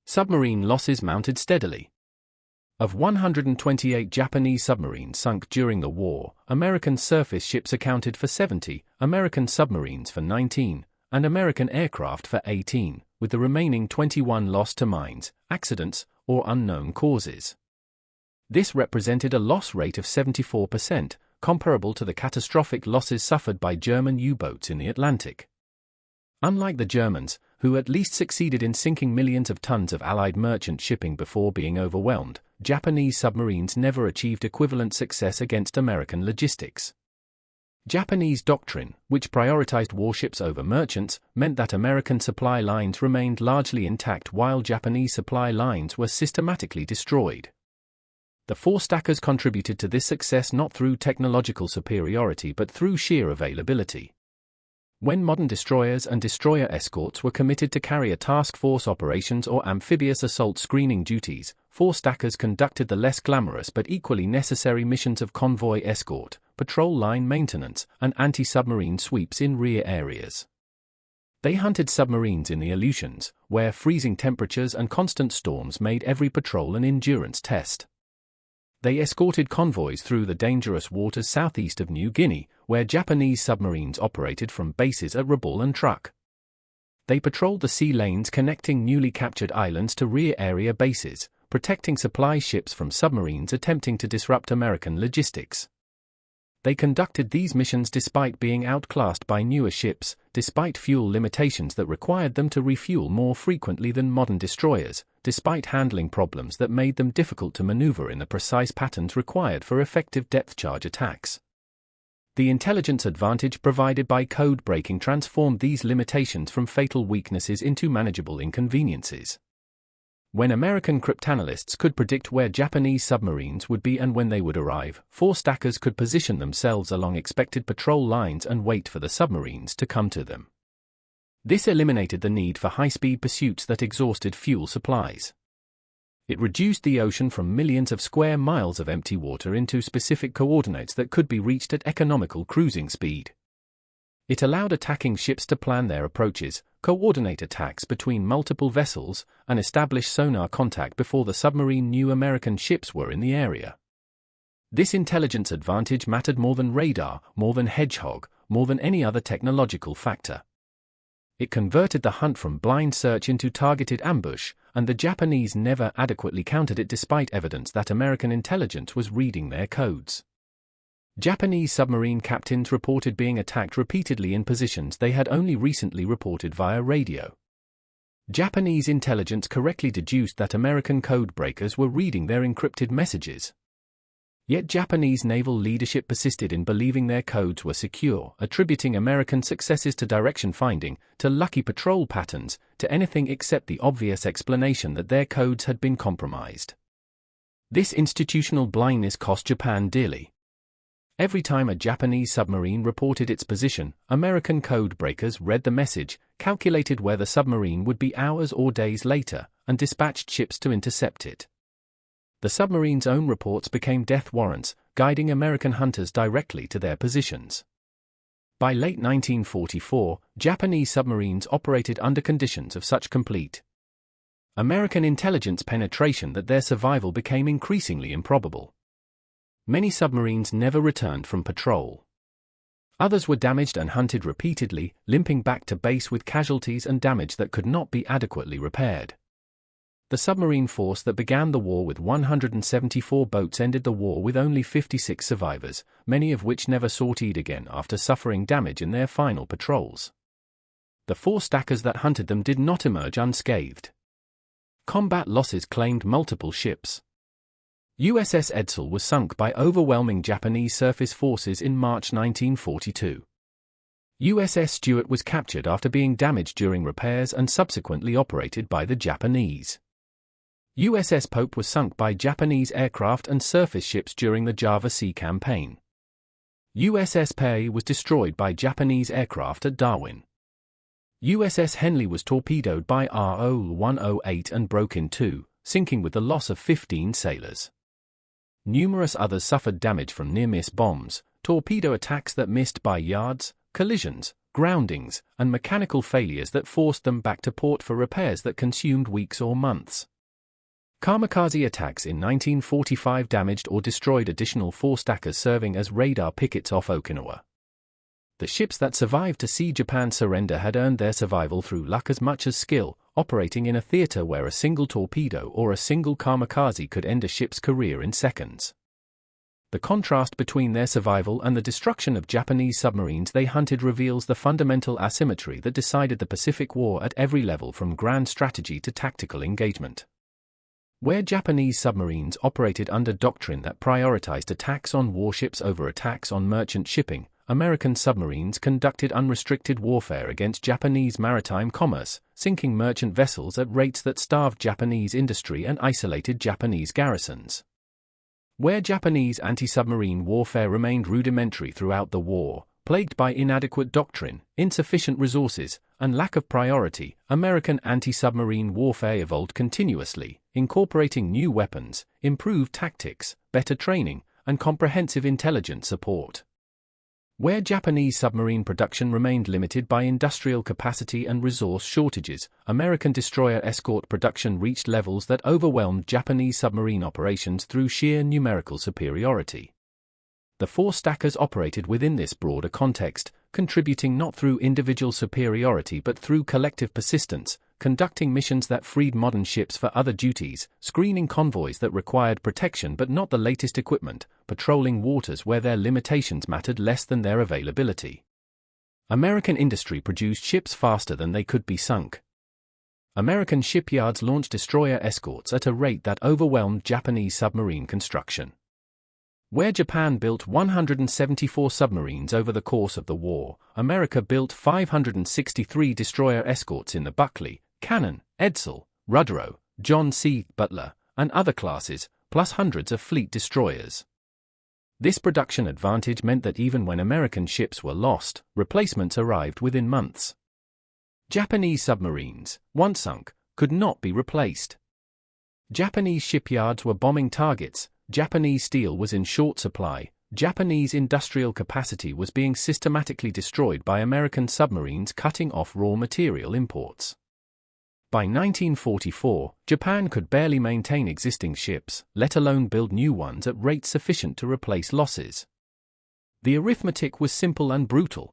Speaker 1: submarine losses mounted steadily. Of 128 Japanese submarines sunk during the war, American surface ships accounted for 70, American submarines for 19, and American aircraft for 18, with the remaining 21 lost to mines, accidents, or unknown causes. This represented a loss rate of 74%, comparable to the catastrophic losses suffered by German U-boats in the Atlantic. Unlike the Germans, who at least succeeded in sinking millions of tons of Allied merchant shipping before being overwhelmed, Japanese submarines never achieved equivalent success against American logistics. Japanese doctrine, which prioritized warships over merchants, meant that American supply lines remained largely intact while Japanese supply lines were systematically destroyed. The four stackers contributed to this success not through technological superiority but through sheer availability. When modern destroyers and destroyer escorts were committed to carrier task force operations or amphibious assault screening duties, four stackers conducted the less glamorous but equally necessary missions of convoy escort, patrol line maintenance, and anti-submarine sweeps in rear areas. They hunted submarines in the Aleutians, where freezing temperatures and constant storms made every patrol an endurance test. They escorted convoys through the dangerous waters southeast of New Guinea, where Japanese submarines operated from bases at Rabaul and Truk. They patrolled the sea lanes connecting newly captured islands to rear area bases, protecting supply ships from submarines attempting to disrupt American logistics. They conducted these missions despite being outclassed by newer ships, despite fuel limitations that required them to refuel more frequently than modern destroyers, despite handling problems that made them difficult to maneuver in the precise patterns required for effective depth charge attacks. The intelligence advantage provided by code breaking transformed these limitations from fatal weaknesses into manageable inconveniences. When American cryptanalysts could predict where Japanese submarines would be and when they would arrive, four stackers could position themselves along expected patrol lines and wait for the submarines to come to them. This eliminated the need for high-speed pursuits that exhausted fuel supplies. It reduced the ocean from millions of square miles of empty water into specific coordinates that could be reached at economical cruising speed. It allowed attacking ships to plan their approaches, coordinate attacks between multiple vessels, and establish sonar contact before the submarine knew American ships were in the area. This intelligence advantage mattered more than radar, more than Hedgehog, more than any other technological factor. It converted the hunt from blind search into targeted ambush, and the Japanese never adequately countered it despite evidence that American intelligence was reading their codes. Japanese submarine captains reported being attacked repeatedly in positions they had only recently reported via radio. Japanese intelligence correctly deduced that American code breakers were reading their encrypted messages. Yet Japanese naval leadership persisted in believing their codes were secure, attributing American successes to direction finding, to lucky patrol patterns, to anything except the obvious explanation that their codes had been compromised. This institutional blindness cost Japan dearly. Every time a Japanese submarine reported its position, American code breakers read the message, calculated where the submarine would be hours or days later, and dispatched ships to intercept it. The submarine's own reports became death warrants, guiding American hunters directly to their positions. By late 1944, Japanese submarines operated under conditions of such complete American intelligence penetration that their survival became increasingly improbable. Many submarines never returned from patrol. Others were damaged and hunted repeatedly, limping back to base with casualties and damage that could not be adequately repaired. The submarine force that began the war with 174 boats ended the war with only 56 survivors, many of which never sortied again after suffering damage in their final patrols. The four stackers that hunted them did not emerge unscathed. Combat losses claimed multiple ships. USS Edsall was sunk by overwhelming Japanese surface forces in March 1942. USS Stuart was captured after being damaged during repairs and subsequently operated by the Japanese. USS Pope was sunk by Japanese aircraft and surface ships during the Java Sea campaign. USS Pei was destroyed by Japanese aircraft at Darwin. USS Henley was torpedoed by RO-108 and broke in two, sinking with the loss of 15 sailors. Numerous others suffered damage from near-miss bombs, torpedo attacks that missed by yards, collisions, groundings, and mechanical failures that forced them back to port for repairs that consumed weeks or months. Kamikaze attacks in 1945 damaged or destroyed additional four stackers serving as radar pickets off Okinawa. The ships that survived to see Japan surrender had earned their survival through luck as much as skill, operating in a theater where a single torpedo or a single kamikaze could end a ship's career in seconds. The contrast between their survival and the destruction of Japanese submarines they hunted reveals the fundamental asymmetry that decided the Pacific War at every level from grand strategy to tactical engagement. Where Japanese submarines operated under doctrine that prioritized attacks on warships over attacks on merchant shipping, American submarines conducted unrestricted warfare against Japanese maritime commerce, sinking merchant vessels at rates that starved Japanese industry and isolated Japanese garrisons. Where Japanese anti-submarine warfare remained rudimentary throughout the war, plagued by inadequate doctrine, insufficient resources, and lack of priority, American anti-submarine warfare evolved continuously, incorporating new weapons, improved tactics, better training, and comprehensive intelligence support. Where Japanese submarine production remained limited by industrial capacity and resource shortages, American destroyer escort production reached levels that overwhelmed Japanese submarine operations through sheer numerical superiority. The four stackers operated within this broader context, contributing not through individual superiority but through collective persistence, conducting missions that freed modern ships for other duties, screening convoys that required protection but not the latest equipment, patrolling waters where their limitations mattered less than their availability. American industry produced ships faster than they could be sunk. American shipyards launched destroyer escorts at a rate that overwhelmed Japanese submarine construction. Where Japan built 174 submarines over the course of the war, America built 563 destroyer escorts in the Buckley, Cannon, Edsall, Rudero, John C. Butler, and other classes, plus hundreds of fleet destroyers. This production advantage meant that even when American ships were lost, replacements arrived within months. Japanese submarines, once sunk, could not be replaced. Japanese shipyards were bombing targets, Japanese steel was in short supply, Japanese industrial capacity was being systematically destroyed by American submarines cutting off raw material imports. By 1944, Japan could barely maintain existing ships, let alone build new ones at rates sufficient to replace losses. The arithmetic was simple and brutal.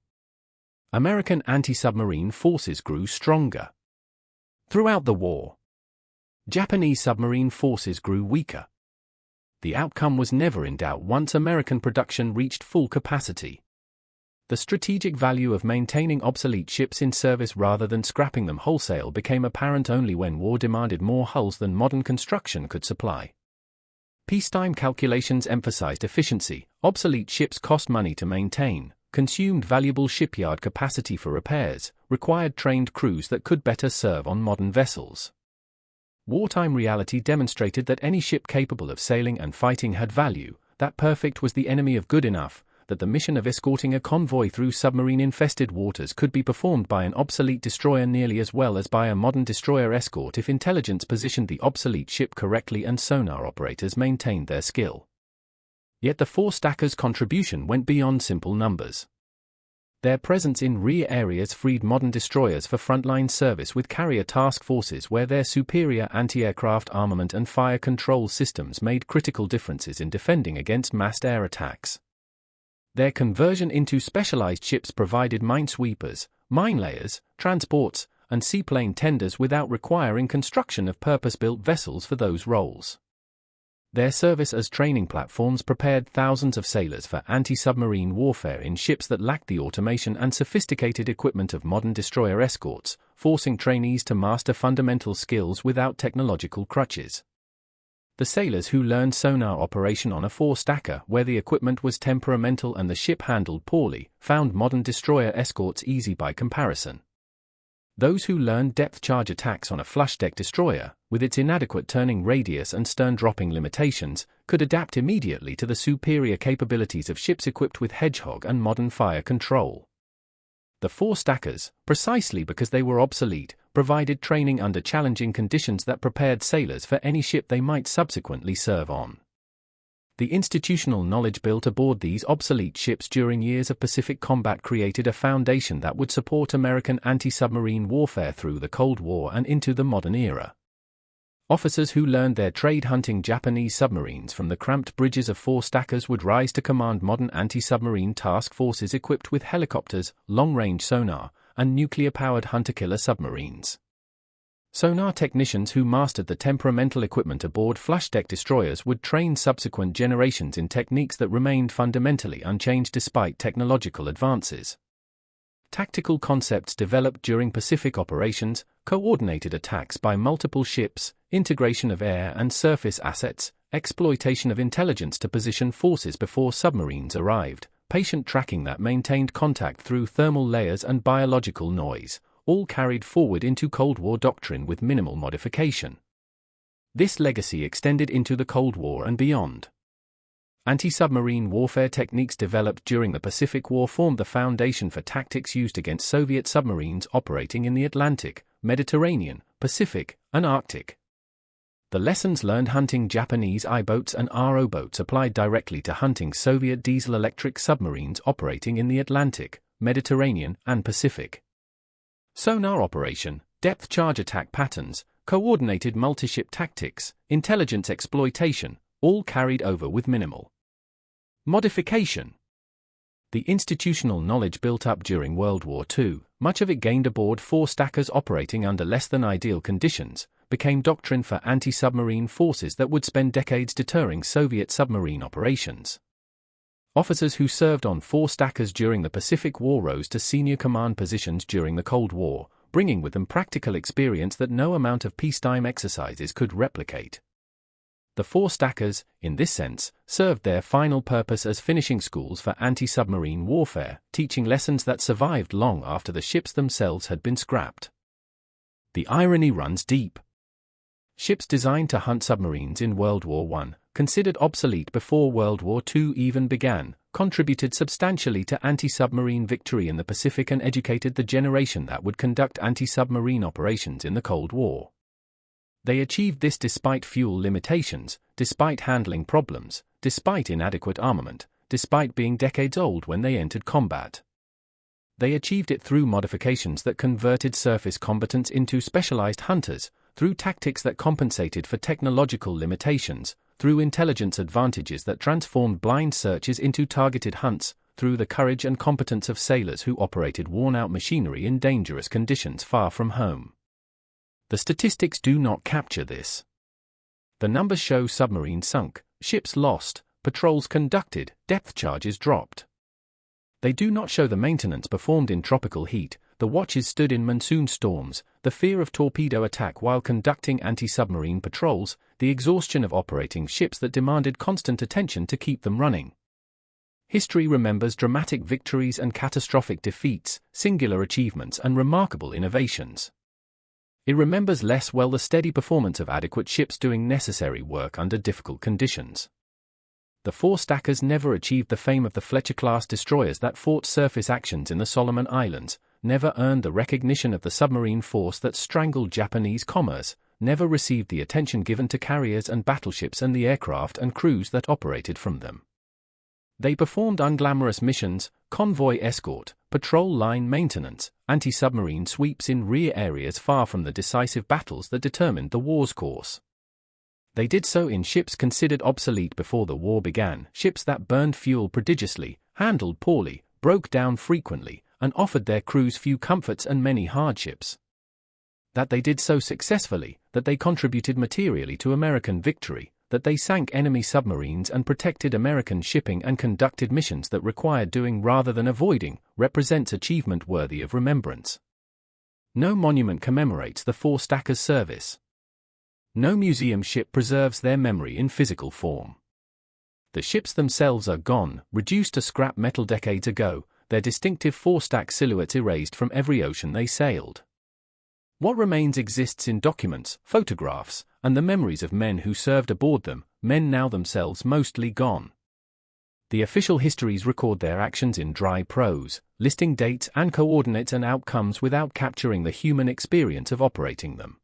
Speaker 1: American anti-submarine forces grew stronger. Throughout the war, Japanese submarine forces grew weaker. The outcome was never in doubt once American production reached full capacity. The strategic value of maintaining obsolete ships in service rather than scrapping them wholesale became apparent only when war demanded more hulls than modern construction could supply. Peacetime calculations emphasized efficiency, obsolete ships cost money to maintain, consumed valuable shipyard capacity for repairs, required trained crews that could better serve on modern vessels. Wartime reality demonstrated that any ship capable of sailing and fighting had value, that perfect was the enemy of good enough, that the mission of escorting a convoy through submarine-infested waters could be performed by an obsolete destroyer nearly as well as by a modern destroyer escort if intelligence positioned the obsolete ship correctly and sonar operators maintained their skill. Yet the four stackers' contribution went beyond simple numbers. Their presence in rear areas freed modern destroyers for frontline service with carrier task forces where their superior anti-aircraft armament and fire control systems made critical differences in defending against massed air attacks. Their conversion into specialized ships provided minesweepers, mine layers, transports, and seaplane tenders without requiring construction of purpose-built vessels for those roles. Their service as training platforms prepared thousands of sailors for anti-submarine warfare in ships that lacked the automation and sophisticated equipment of modern destroyer escorts, forcing trainees to master fundamental skills without technological crutches. The sailors who learned sonar operation on a four-stacker where the equipment was temperamental and the ship handled poorly, found modern destroyer escorts easy by comparison. Those who learned depth charge attacks on a flush-deck destroyer, with its inadequate turning radius and stern-dropping limitations, could adapt immediately to the superior capabilities of ships equipped with Hedgehog and modern fire control. The four stackers, precisely because they were obsolete, provided training under challenging conditions that prepared sailors for any ship they might subsequently serve on. The institutional knowledge built aboard these obsolete ships during years of Pacific combat created a foundation that would support American anti-submarine warfare through the Cold War and into the modern era. Officers who learned their trade hunting Japanese submarines from the cramped bridges of four stackers would rise to command modern anti-submarine task forces equipped with helicopters, long-range sonar, and nuclear-powered hunter-killer submarines. Sonar technicians who mastered the temperamental equipment aboard flush-deck destroyers would train subsequent generations in techniques that remained fundamentally unchanged despite technological advances. Tactical concepts developed during Pacific operations, coordinated attacks by multiple ships, integration of air and surface assets, exploitation of intelligence to position forces before submarines arrived, patient tracking that maintained contact through thermal layers and biological noise, all carried forward into Cold War doctrine with minimal modification. This legacy extended into the Cold War and beyond. Anti-submarine warfare techniques developed during the Pacific War formed the foundation for tactics used against Soviet submarines operating in the Atlantic, Mediterranean, Pacific, and Arctic. The lessons learned hunting Japanese I-boats and RO boats applied directly to hunting Soviet diesel-electric submarines operating in the Atlantic, Mediterranean, and Pacific. Sonar operation, depth charge attack patterns, coordinated multi-ship tactics, intelligence exploitation, all carried over with minimal modification. The institutional knowledge built up during World War II, much of it gained aboard four stackers operating under less than ideal conditions, became doctrine for anti-submarine forces that would spend decades deterring Soviet submarine operations. Officers who served on four stackers during the Pacific War rose to senior command positions during the Cold War, bringing with them practical experience that no amount of peacetime exercises could replicate. The four stackers, in this sense, served their final purpose as finishing schools for anti-submarine warfare, teaching lessons that survived long after the ships themselves had been scrapped. The irony runs deep. Ships designed to hunt submarines in World War I, considered obsolete before World War II even began, contributed substantially to anti-submarine victory in the Pacific and educated the generation that would conduct anti-submarine operations in the Cold War. They achieved this despite fuel limitations, despite handling problems, despite inadequate armament, despite being decades old when they entered combat. They achieved it through modifications that converted surface combatants into specialized hunters, through tactics that compensated for technological limitations, through intelligence advantages that transformed blind searches into targeted hunts, through the courage and competence of sailors who operated worn-out machinery in dangerous conditions far from home. The statistics do not capture this. The numbers show submarines sunk, ships lost, patrols conducted, depth charges dropped. They do not show the maintenance performed in tropical heat, the watches stood in monsoon storms, the fear of torpedo attack while conducting anti-submarine patrols, the exhaustion of operating ships that demanded constant attention to keep them running. History remembers dramatic victories and catastrophic defeats, singular achievements and remarkable innovations. It remembers less well the steady performance of adequate ships doing necessary work under difficult conditions. The four stackers never achieved the fame of the Fletcher-class destroyers that fought surface actions in the Solomon Islands, never earned the recognition of the submarine force that strangled Japanese commerce, never received the attention given to carriers and battleships and the aircraft and crews that operated from them. They performed unglamorous missions, convoy escort, patrol line maintenance, anti-submarine sweeps in rear areas far from the decisive battles that determined the war's course. They did so in ships considered obsolete before the war began, ships that burned fuel prodigiously, handled poorly, broke down frequently, and offered their crews few comforts and many hardships. That they did so successfully, that they contributed materially to American victory, that they sank enemy submarines and protected American shipping and conducted missions that required doing rather than avoiding, represents achievement worthy of remembrance. No monument commemorates the four stackers' service. No museum ship preserves their memory in physical form. The ships themselves are gone, reduced to scrap metal decades ago, their distinctive four-stack silhouettes erased from every ocean they sailed. What remains exists in documents, photographs, and the memories of men who served aboard them, men now themselves mostly gone. The official histories record their actions in dry prose, listing dates and coordinates and outcomes without capturing the human experience of operating them.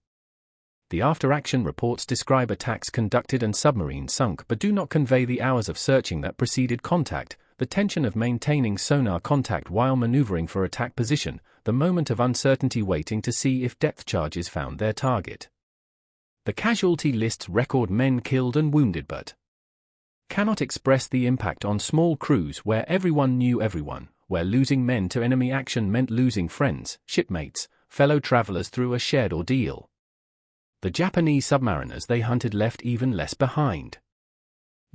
Speaker 1: The after-action reports describe attacks conducted and submarines sunk but do not convey the hours of searching that preceded contact, the tension of maintaining sonar contact while maneuvering for attack position, the moment of uncertainty waiting to see if depth charges found their target. The casualty lists record men killed and wounded but cannot express the impact on small crews where everyone knew everyone, where losing men to enemy action meant losing friends, shipmates, fellow travelers through a shared ordeal. The Japanese submariners they hunted left even less behind.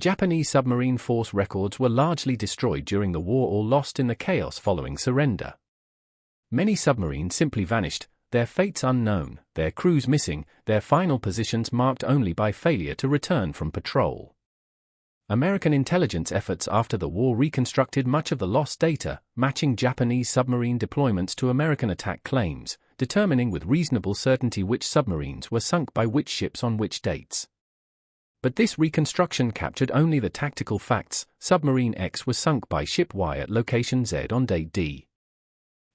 Speaker 1: Japanese submarine force records were largely destroyed during the war or lost in the chaos following surrender. Many submarines simply vanished, their fates unknown, their crews missing, their final positions marked only by failure to return from patrol. American intelligence efforts after the war reconstructed much of the lost data, matching Japanese submarine deployments to American attack claims, determining with reasonable certainty which submarines were sunk by which ships on which dates. But this reconstruction captured only the tactical facts. Submarine X was sunk by ship Y at location Z on date D.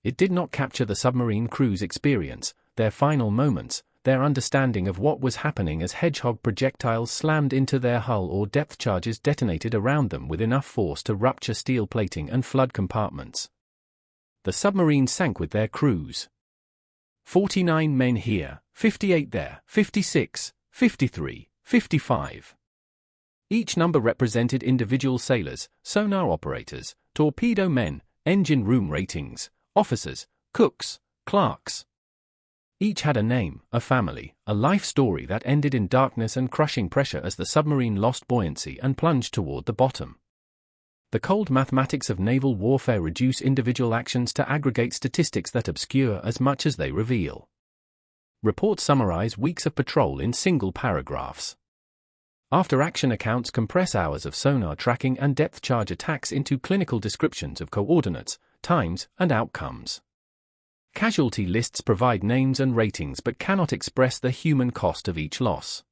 Speaker 1: It did not capture the submarine crew's experience, their final moments, their understanding of what was happening as hedgehog projectiles slammed into their hull or depth charges detonated around them with enough force to rupture steel plating and flood compartments. The submarines sank with their crews. 49 men here, 58 there, 56, 53, 55. Each number represented individual sailors, sonar operators, torpedo men, engine room ratings, officers, cooks, clerks. Each had a name, a family, a life story that ended in darkness and crushing pressure as the submarine lost buoyancy and plunged toward the bottom. The cold mathematics of naval warfare reduce individual actions to aggregate statistics that obscure as much as they reveal. Reports summarize weeks of patrol in single paragraphs. After-action accounts compress hours of sonar tracking and depth charge attacks into clinical descriptions of coordinates, times, and outcomes. Casualty lists provide names and ratings but cannot express the human cost of each loss.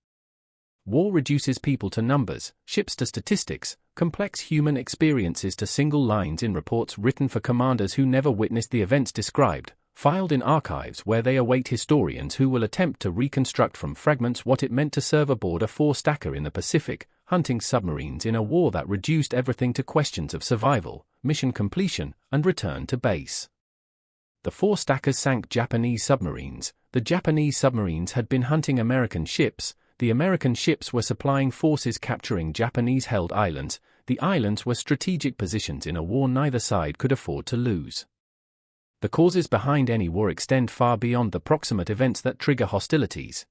Speaker 1: War reduces people to numbers, ships to statistics, complex human experiences to single lines in reports written for commanders who never witnessed the events described, filed in archives where they await historians who will attempt to reconstruct from fragments what it meant to serve aboard a four-stacker in the Pacific, hunting submarines in a war that reduced everything to questions of survival, mission completion, and return to base. The four stackers sank Japanese submarines. The Japanese submarines had been hunting American ships. The American ships were supplying forces capturing Japanese-held islands. The islands were strategic positions in a war neither side could afford to lose. The causes behind any war extend far beyond the proximate events that trigger hostilities.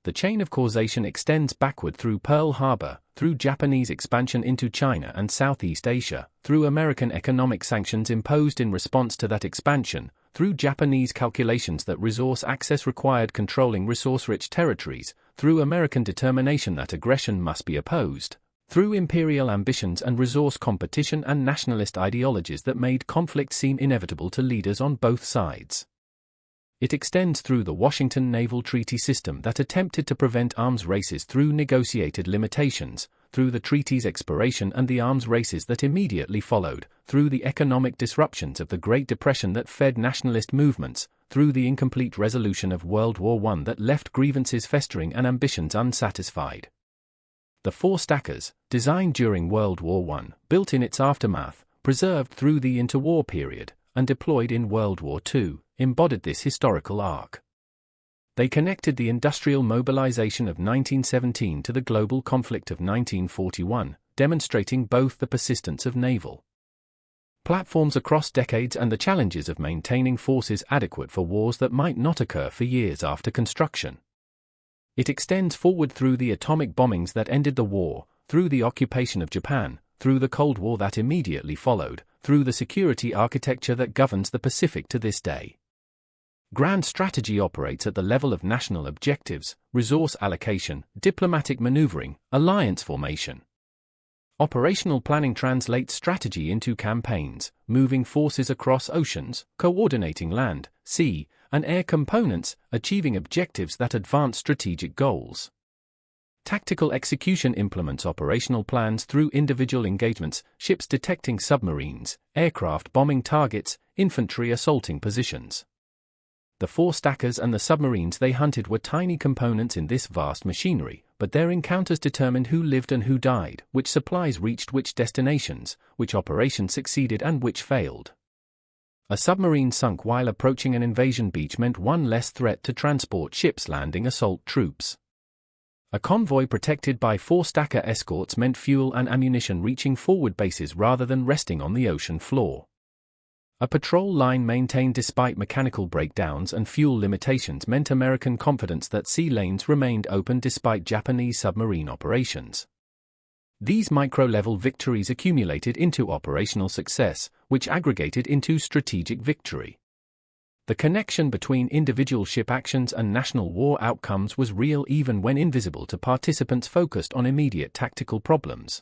Speaker 1: The chain of causation extends backward through Pearl Harbor, through Japanese expansion into China and Southeast Asia, through American economic sanctions imposed in response to that expansion, through Japanese calculations that resource access required controlling resource-rich territories, through American determination that aggression must be opposed, through imperial ambitions and resource competition and nationalist ideologies that made conflict seem inevitable to leaders on both sides. It extends through the Washington Naval Treaty System that attempted to prevent arms races through negotiated limitations, through the treaty's expiration and the arms races that immediately followed, through the economic disruptions of the Great Depression that fed nationalist movements, through the incomplete resolution of World War I that left grievances festering and ambitions unsatisfied. The four stackers, designed during World War I, built in its aftermath, preserved through the interwar period, and deployed in World War II, embodied this historical arc. They connected the industrial mobilization of 1917 to the global conflict of 1941, demonstrating both the persistence of naval platforms across decades and the challenges of maintaining forces adequate for wars that might not occur for years after construction. It extends forward through the atomic bombings that ended the war, through the occupation of Japan, through the Cold War that immediately followed, through the security architecture that governs the Pacific to this day. Grand strategy operates at the level of national objectives, resource allocation, diplomatic maneuvering, alliance formation. Operational planning translates strategy into campaigns, moving forces across oceans, coordinating land, sea, and air components, achieving objectives that advance strategic goals. Tactical execution implements operational plans through individual engagements, ships detecting submarines, aircraft bombing targets, infantry assaulting positions. The four stackers and the submarines they hunted were tiny components in this vast machinery, but their encounters determined who lived and who died, which supplies reached which destinations, which operations succeeded and which failed. A submarine sunk while approaching an invasion beach meant one less threat to transport ships landing assault troops. A convoy protected by four stacker escorts meant fuel and ammunition reaching forward bases rather than resting on the ocean floor. A patrol line maintained despite mechanical breakdowns and fuel limitations meant American confidence that sea lanes remained open despite Japanese submarine operations. These micro-level victories accumulated into operational success, which aggregated into strategic victory. The connection between individual ship actions and national war outcomes was real even when invisible to participants focused on immediate tactical problems.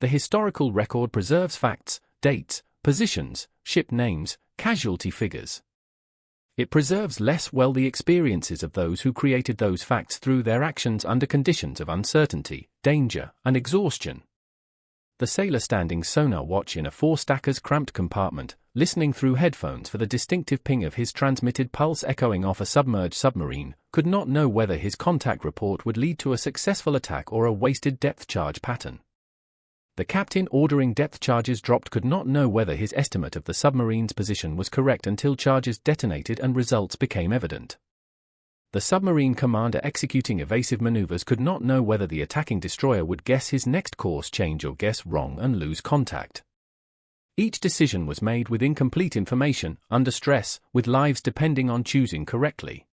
Speaker 1: The historical record preserves facts, dates, positions, ship names, casualty figures. It preserves less well the experiences of those who created those facts through their actions under conditions of uncertainty, danger, and exhaustion. The sailor standing sonar watch in a four-stacker's cramped compartment, listening through headphones for the distinctive ping of his transmitted pulse echoing off a submerged submarine, could not know whether his contact report would lead to a successful attack or a wasted depth charge pattern. The captain ordering depth charges dropped could not know whether his estimate of the submarine's position was correct until charges detonated and results became evident. The submarine commander executing evasive maneuvers could not know whether the attacking destroyer would guess his next course change or guess wrong and lose contact. Each decision was made with incomplete information, under stress, with lives depending on choosing correctly.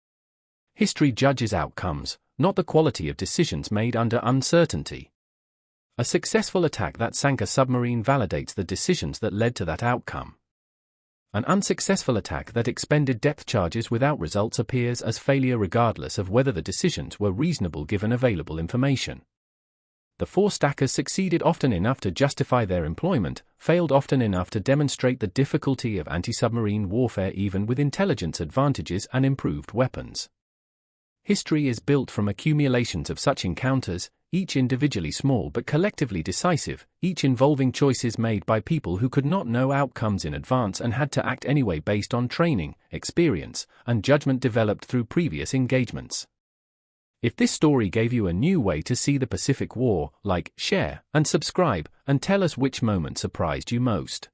Speaker 1: History judges outcomes, not the quality of decisions made under uncertainty. A successful attack that sank a submarine validates the decisions that led to that outcome. An unsuccessful attack that expended depth charges without results appears as failure regardless of whether the decisions were reasonable given available information. The four stackers succeeded often enough to justify their employment, failed often enough to demonstrate the difficulty of anti-submarine warfare even with intelligence advantages and improved weapons. History is built from accumulations of such encounters, each individually small but collectively decisive, each involving choices made by people who could not know outcomes in advance and had to act anyway based on training, experience, and judgment developed through previous engagements. If this story gave you a new way to see the Pacific War, like, share, and subscribe, and tell us which moment surprised you most.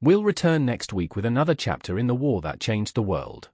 Speaker 1: We'll return next week with another chapter in the war that changed the world.